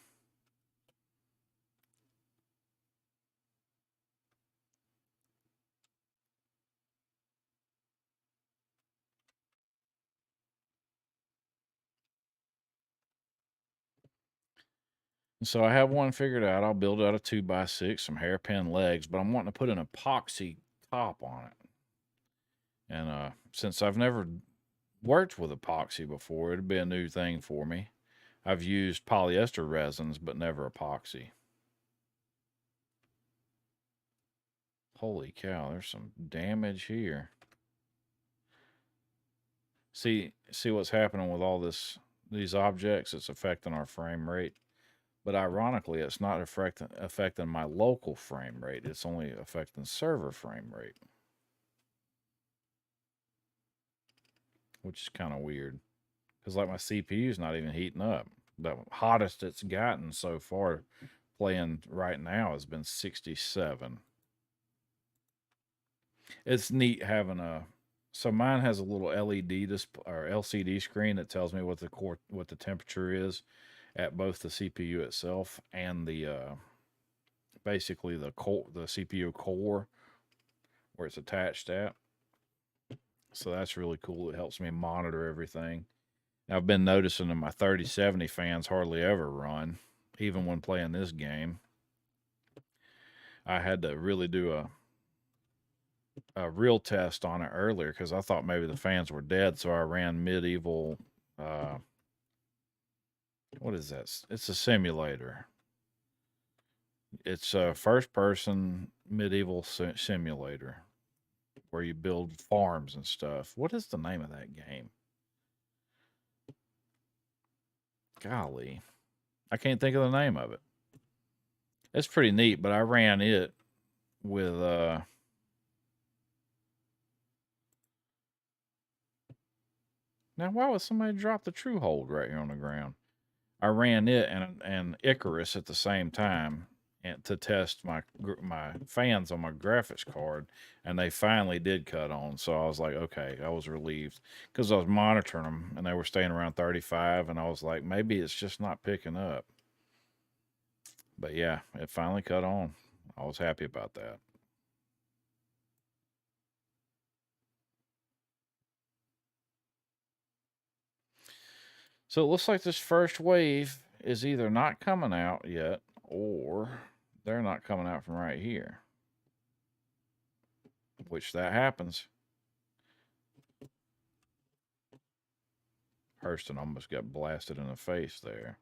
A: So I have one figured out. I'll build out a 2x6, some hairpin legs, but I'm wanting to put an epoxy top on it. And since I've never worked with epoxy before, it'd be a new thing for me. I've used polyester resins, but never epoxy. Holy cow, there's some damage here. See what's happening with all these objects? It's affecting our frame rate. But ironically, it's not affecting my local frame rate. It's only affecting server frame rate, which is kind of weird. Because like my CPU is not even heating up. The hottest it's gotten so far playing right now has been 67. It's neat having so mine has a little LED display or LCD screen that tells me what the temperature is at both the CPU itself and the basically the CPU core where it's attached at. So that's really cool. It helps me monitor everything. I've been noticing that my 3070 fans hardly ever run, even when playing this game. I had to really do a real test on it earlier because I thought maybe the fans were dead. So I ran Medieval. What is that? It's a simulator. It's a first-person medieval simulator where you build farms and stuff. What is the name of that game? Golly, I can't think of the name of it. It's pretty neat, but I ran it with now why would somebody drop the True Hold right here on the ground? I ran it and Icarus at the same time and to test my fans on my graphics card, and they finally did cut on. So I was like, okay, I was relieved because I was monitoring them and they were staying around 35, and I was like, maybe it's just not picking up. But yeah, it finally cut on. I was happy about that. So it looks like this first wave is either not coming out yet or they're not coming out from right here, which that happens. Hurston almost got blasted in the face there.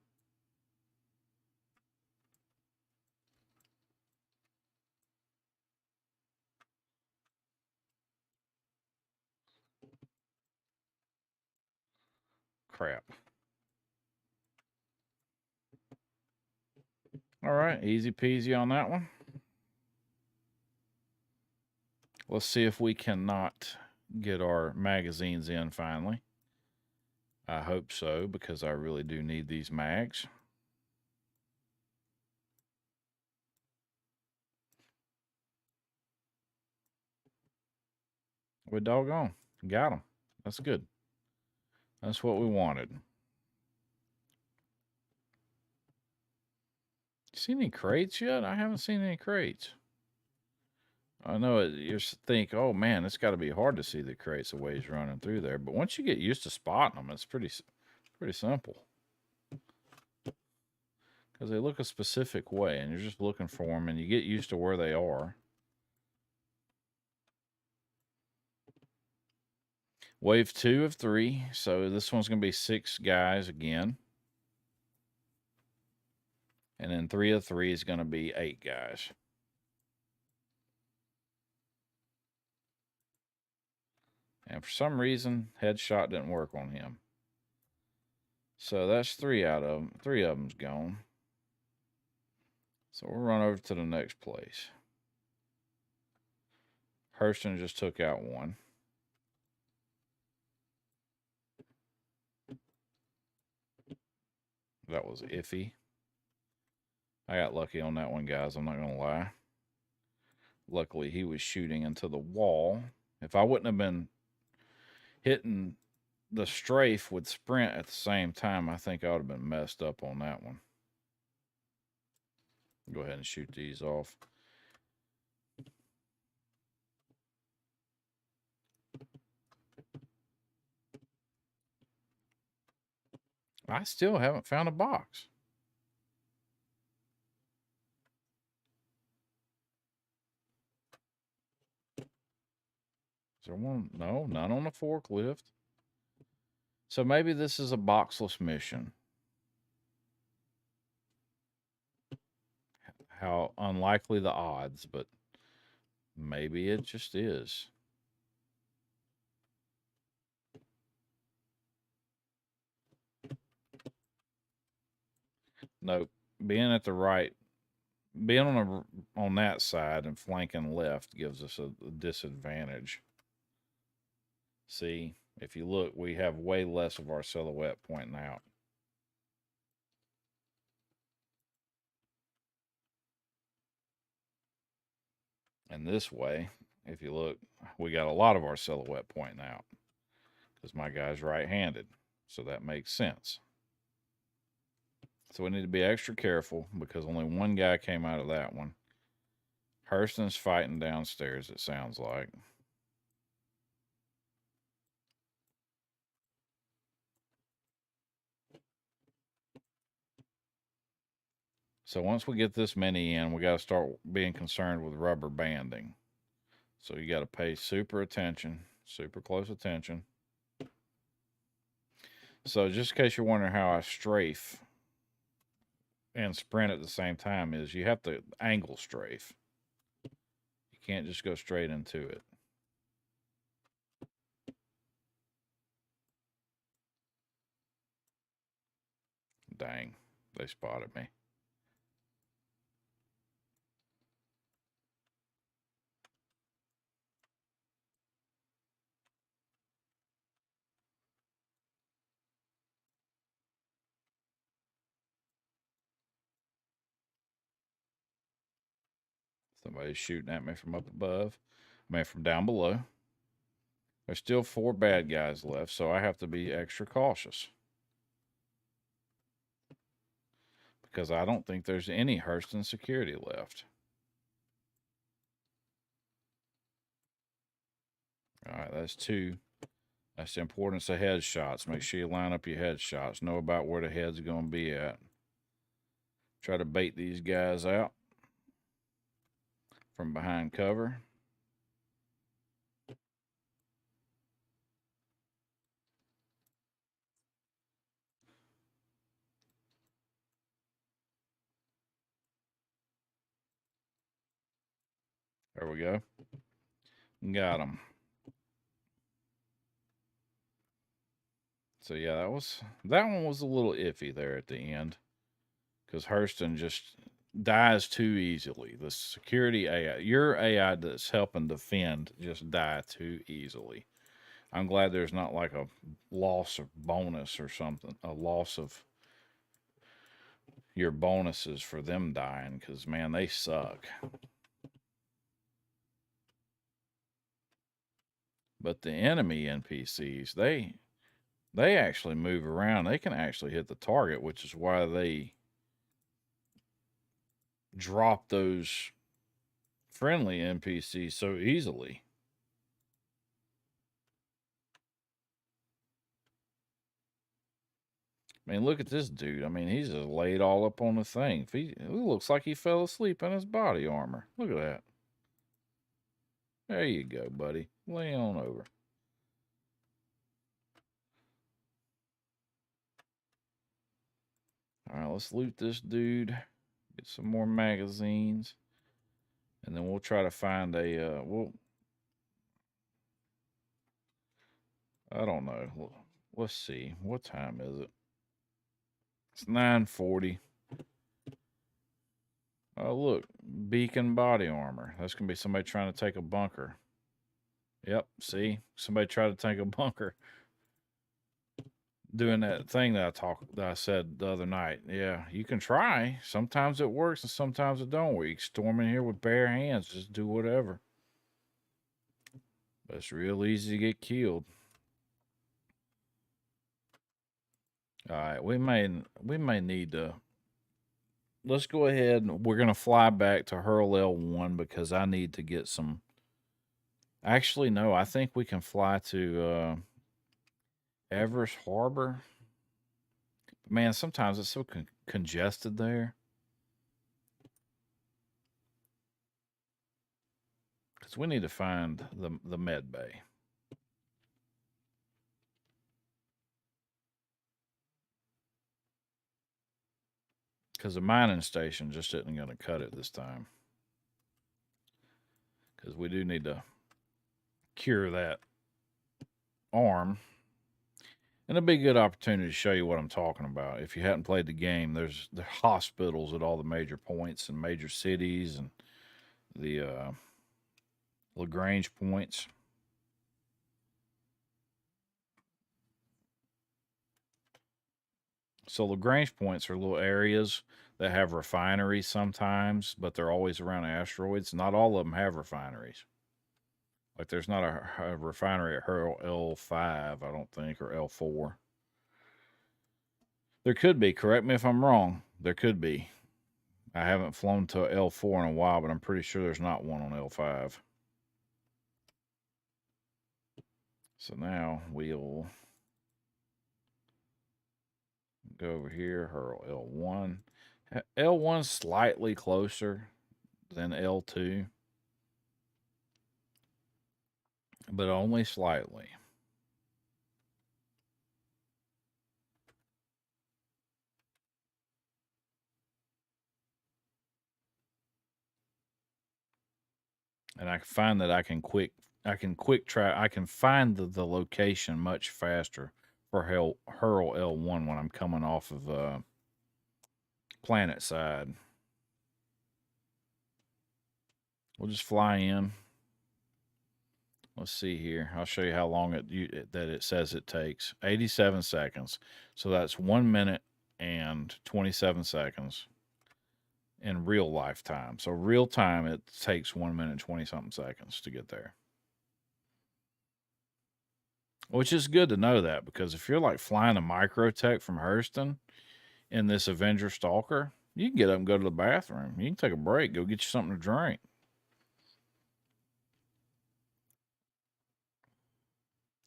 A: Crap. All right, easy peasy on that one. Let's see if we cannot get our magazines in finally. I hope so because I really do need these mags. We doggone got them. That's good. That's what we wanted. See any crates yet? I haven't seen any crates. I know you think, oh man, it's got to be hard to see the crates the way he's running through there. But once you get used to spotting them, it's pretty simple. Because they look a specific way, and you're just looking for them, and you get used to where they are. Wave 2 of 3. So this one's going to be 6 guys again. And then 3 of 3 is going to be 8 guys. And for some reason, headshot didn't work on him. So that's 3 out of them. 3 of them's gone. So we'll run over to the next place. Hurston just took out 1. That was iffy. I got lucky on that one, guys. I'm not going to lie. Luckily, he was shooting into the wall. If I wouldn't have been hitting the strafe with sprint at the same time, I think I would have been messed up on that one. Go ahead and shoot these off. I still haven't found a box. Is there one? No, none on the forklift. So maybe this is a boxless mission. How unlikely the odds, but maybe it just is. Nope. Being at the right, being on that side and flanking left gives us a disadvantage. See, if you look, we have way less of our silhouette pointing out. And this way, if you look, we got a lot of our silhouette pointing out because my guy's right-handed. So that makes sense. So we need to be extra careful because only one guy came out of that one. Hurston's fighting downstairs, it sounds like. So once we get this many in, we got to start being concerned with rubber banding. So you got to pay super attention, super close attention. So just in case you're wondering how I strafe and sprint at the same time is you have to angle strafe. You can't just go straight into it. Dang, they spotted me. Somebody's shooting at me from up above. I mean, from down below. There's still 4 bad guys left, so I have to be extra cautious. Because I don't think there's any Hurston security left. All right, that's 2. That's the importance of headshots. Make sure you line up your headshots. Know about where the head's going to be at. Try to bait these guys out from behind cover. There we go. Got him. So yeah, that one was a little iffy there at the end because Hurston just dies too easily. The security AI, your AI that's helping defend, just die too easily. I'm glad there's not like a loss of bonus or something, a loss of your bonuses for them dying because man, they suck. But the enemy NPCs, they actually move around. They can actually hit the target, which is why they drop those friendly NPCs so easily. I mean, look at this dude. I mean, he's just laid all up on the thing. It looks like he fell asleep in his body armor. Look at that. There you go, buddy. Lay on over. All right, let's loot this dude. Get some more magazines. And then we'll try to find a, I don't know. Let's see. What time is it? It's 9:40. Oh, look. Beacon body armor. That's going to be somebody trying to take a bunker. Yep, see? Somebody tried to take a bunker. doing that thing that I said the other night. Yeah, you can try. Sometimes it works and sometimes it don't. We storm in here with bare hands, just do whatever. But it's real easy to get killed. All right, we may need to. Let's go ahead and we're gonna fly back to Hurl L1 because I need to get some. Actually, no, I think we can fly to Everest Harbor. Man, sometimes it's so congested there. Because we need to find the med bay. Because the mining station just isn't going to cut it this time. Because we do need to cure that arm. And it'll be a good opportunity to show you what I'm talking about. If you hadn't played the game, there's the hospitals at all the major points and major cities and the Lagrange points. So Lagrange points are little areas that have refineries sometimes, but they're always around asteroids. Not all of them have refineries. Like there's not a refinery at Hurl L5, I don't think, or L4. There could be. Correct me if I'm wrong. There could be. I haven't flown to L4 in a while, but I'm pretty sure there's not one on L5. So now we'll go over here, Hurl L1. L1's slightly closer than L2, but only slightly. And I find that I can quick try. I can find the location much faster for Hurl L1 when I'm coming off of planet side. We'll just fly in. Let's see here. I'll show you how long that it says it takes. 87 seconds. So that's 1 minute and 27 seconds in real life time. So real time, it takes 1 minute and 20 something seconds to get there. Which is good to know that, because if you're like flying a Microtech from Hurston in this Avenger Stalker, you can get up and go to the bathroom. You can take a break, go get you something to drink.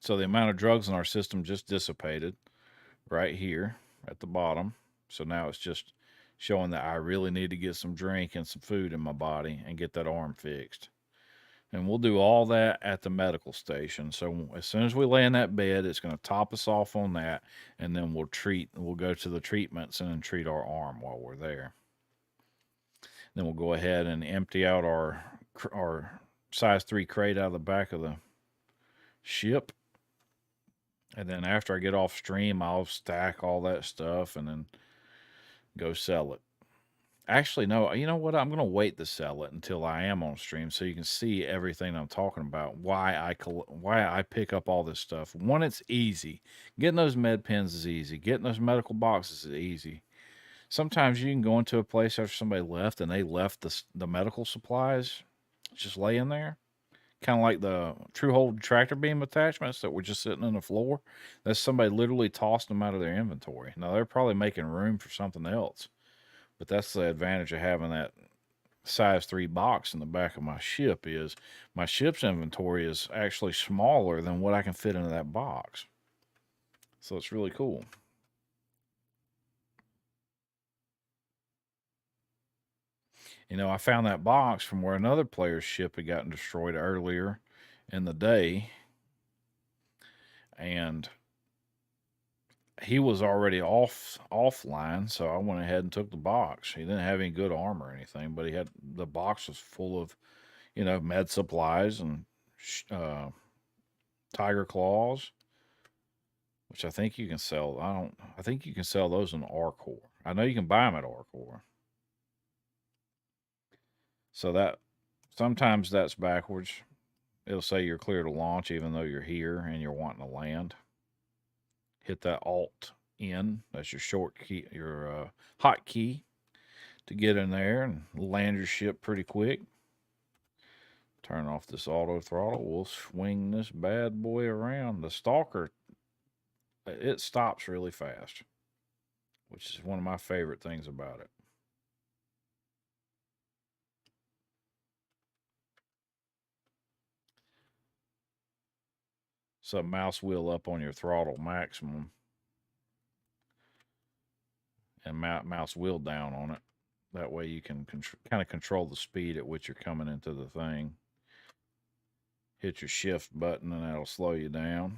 A: So the amount of drugs in our system just dissipated right here at the bottom. So now it's just showing that I really need to get some drink and some food in my body and get that arm fixed. And we'll do all that at the medical station. So as soon as we lay in that bed, it's going to top us off on that, and then we'll go to the treatments and then treat our arm while we're there. Then we'll go ahead and empty out our size 3 crate out of the back of the ship. And then after I get off stream, I'll stack all that stuff and then go sell it. Actually, no, you know what? I'm going to wait to sell it until I am on stream so you can see everything I'm talking about, why I pick up all this stuff. One, it's easy. Getting those med pens is easy. Getting those medical boxes is easy. Sometimes you can go into a place after somebody left and they left the medical supplies just laying there. Kind of like the Tru-Hold tractor beam attachments that were just sitting on the floor. That's somebody literally tossed them out of their inventory. Now, they're probably making room for something else. But that's the advantage of having that size 3 box in the back of my ship, is my ship's inventory is actually smaller than what I can fit into that box. So it's really cool. You know, I found that box from where another player's ship had gotten destroyed earlier in the day. And he was already offline, so I went ahead and took the box. He didn't have any good armor or anything, but the box was full of, med supplies and tiger claws, which I think you can sell. I think you can sell those in Arcor. I know you can buy them at Arcor. So that sometimes that's backwards. It'll say you're clear to launch even though you're here and you're wanting to land. hit that Alt N. That's your short key, your hot key to get in there and land your ship pretty quick. Turn off this auto throttle. We'll swing this bad boy around. The Stalker, it stops really fast, which is one of my favorite things about it. So mouse wheel up on your throttle maximum and mouse wheel down on it. That way you can kind of control the speed at which you're coming into the thing. Hit your shift button and that'll slow you down.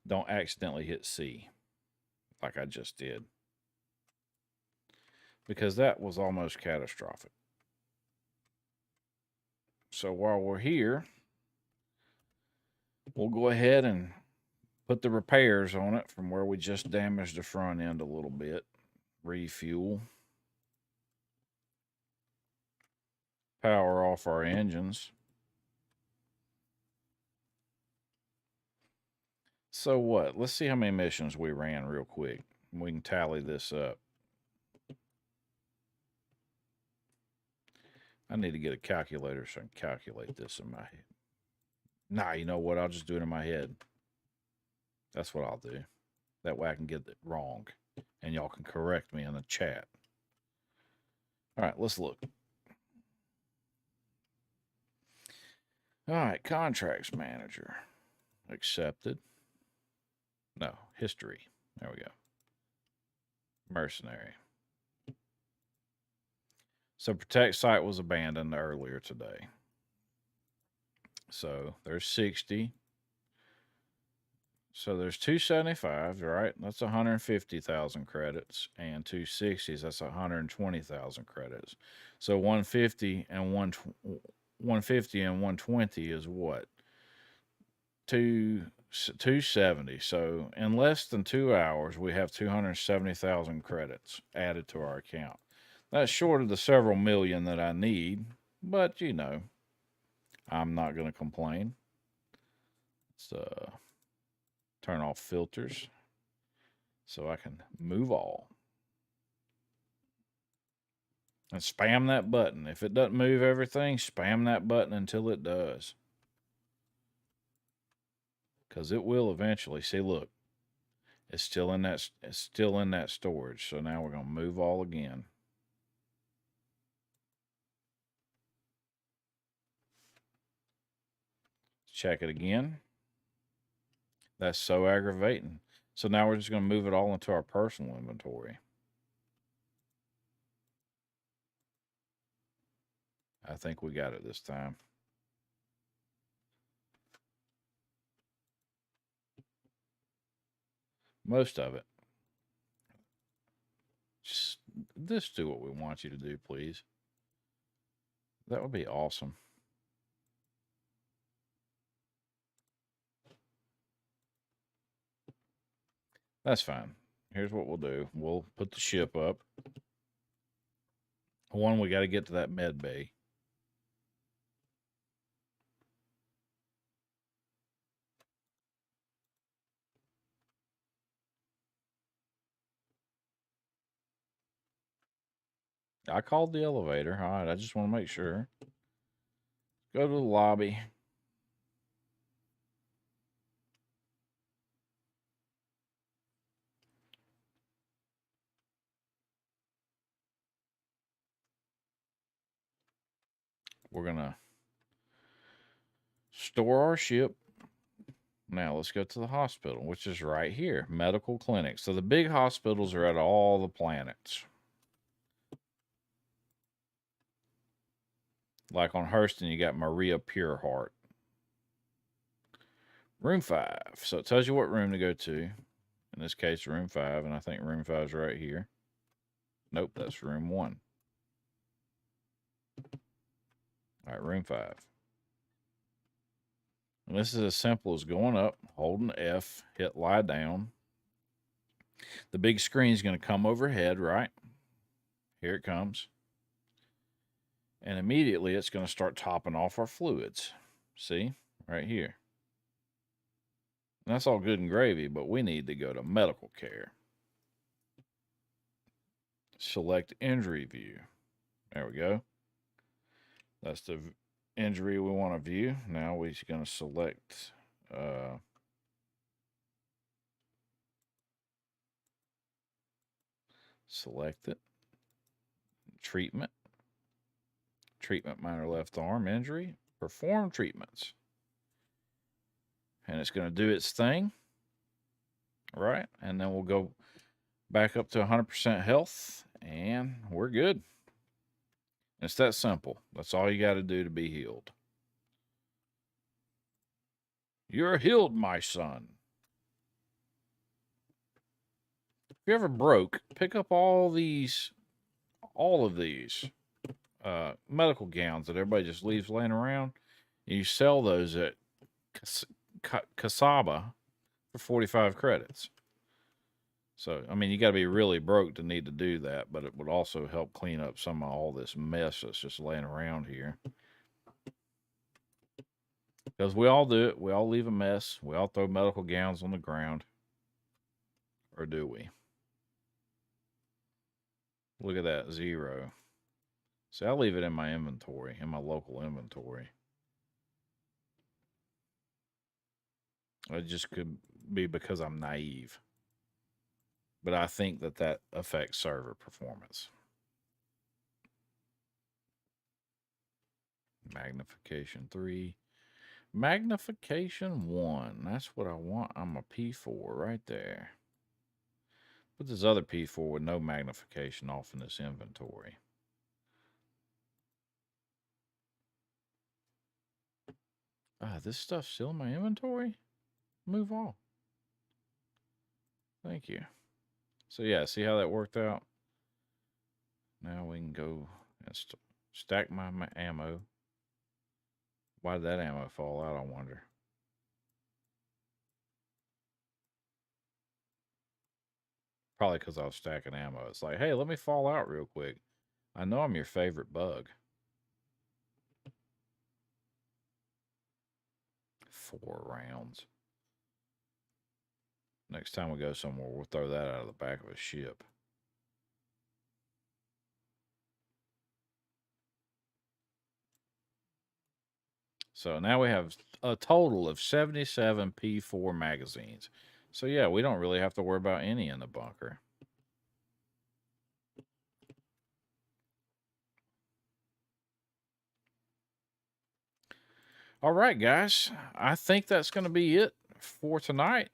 A: Don't accidentally hit C like I just did, because that was almost catastrophic. So while we're here, we'll go ahead and put the repairs on it from where we just damaged the front end a little bit. Refuel. Power off our engines. So what? Let's see how many missions we ran real quick. We can tally this up. I need to get a calculator so I can calculate this in my head. Nah, you know what? I'll just do it in my head. That's what I'll do. That way I can get it wrong. And y'all can correct me in the chat. All right, let's look. All right, contracts manager. Accepted. No, history. There we go. Mercenary. So protect site was abandoned earlier today. So there's 60. So there's 275, right? That's 150,000 credits, and 260s. That's 120,000 credits. So 150 and 120 is what? 270. So in less than 2 hours, we have 270,000 credits added to our account. That's short of the several million that I need, but you know, I'm not going to complain. Let's turn off filters so I can move all. And spam that button. If it doesn't move everything, spam that button until it does. Because it will eventually. See, look. It's still in that storage. So now we're going to move all again. Check it again. That's so aggravating. So now we're just going to move it all into our personal inventory. I think we got it this time. Most of it. Just do what we want you to do, please. That would be awesome. That's fine. Here's what we'll do. We'll put the ship up. One, we got to get to that med bay. I called the elevator. All right, I just want to make sure. Go to the lobby. We're going to store our ship. Now let's go to the hospital, which is right here. Medical clinic. So the big hospitals are at all the planets. Like on Hurston, you got Maria Pureheart. Room 5. So it tells you what room to go to. In this case, room 5. And I think room 5 is right here. Nope, that's room 1. All right, room 5. And this is as simple as going up, holding F, hit lie down. The big screen is going to come overhead, right? Here it comes. And immediately it's going to start topping off our fluids. See? Right here. And that's all good and gravy, but we need to go to medical care. Select injury view. There we go. That's the injury we want to view. Now we're going to select select it. Treatment. Treatment minor left arm injury. Perform treatments. And it's going to do its thing. Right? And then we'll go back up to 100% health and we're good. It's that simple. That's all you got to do to be healed. You're healed, my son. If you ever broke, pick up all of these medical gowns that everybody just leaves laying around. You sell those at Kasaba for 45 credits. So, I mean, you got to be really broke to need to do that, but it would also help clean up some of all this mess that's just laying around here. Because we all do it. We all leave a mess. We all throw medical gowns on the ground. Or do we? Look at that, 0. So I'll leave it in my inventory, in my local inventory. It just could be because I'm naive. But I think that affects server performance. Magnification 3. Magnification 1. That's what I want. I'm a P4 right there. Put this other P4 with no magnification off in this inventory. This stuff's still in my inventory? Move on. Thank you. So yeah, see how that worked out? Now we can go and stack my ammo. Why did that ammo fall out, I wonder? Probably because I was stacking ammo. It's like, hey, let me fall out real quick. I know I'm your favorite bug. 4 rounds. Next time we go somewhere, we'll throw that out of the back of a ship. So now we have a total of 77 P4 magazines. So yeah, we don't really have to worry about any in the bunker. All right, guys. I think that's going to be it for tonight.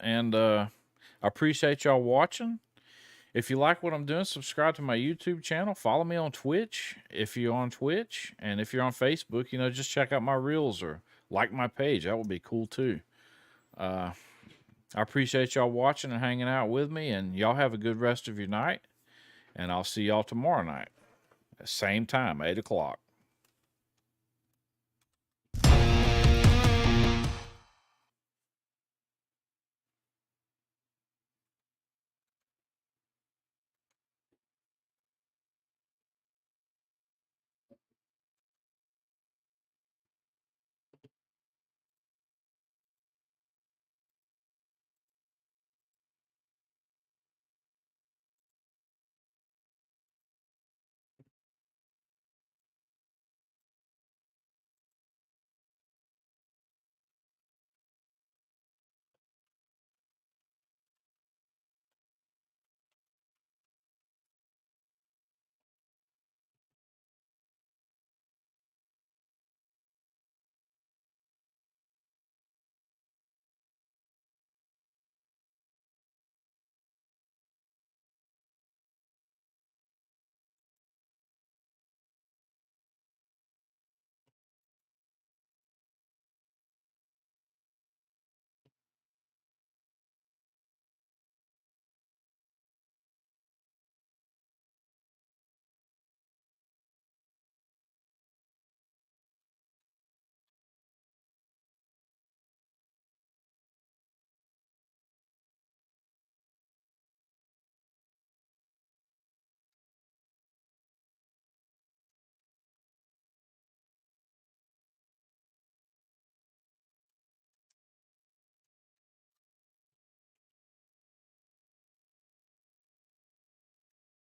A: And I appreciate y'all watching. If you like what I'm doing, subscribe to my YouTube channel. Follow me on Twitch if you're on Twitch. And if you're on Facebook, just check out my reels or like my page. That would be cool too. I appreciate y'all watching and hanging out with me. And y'all have a good rest of your night. And I'll see y'all tomorrow night. Same time, 8 o'clock.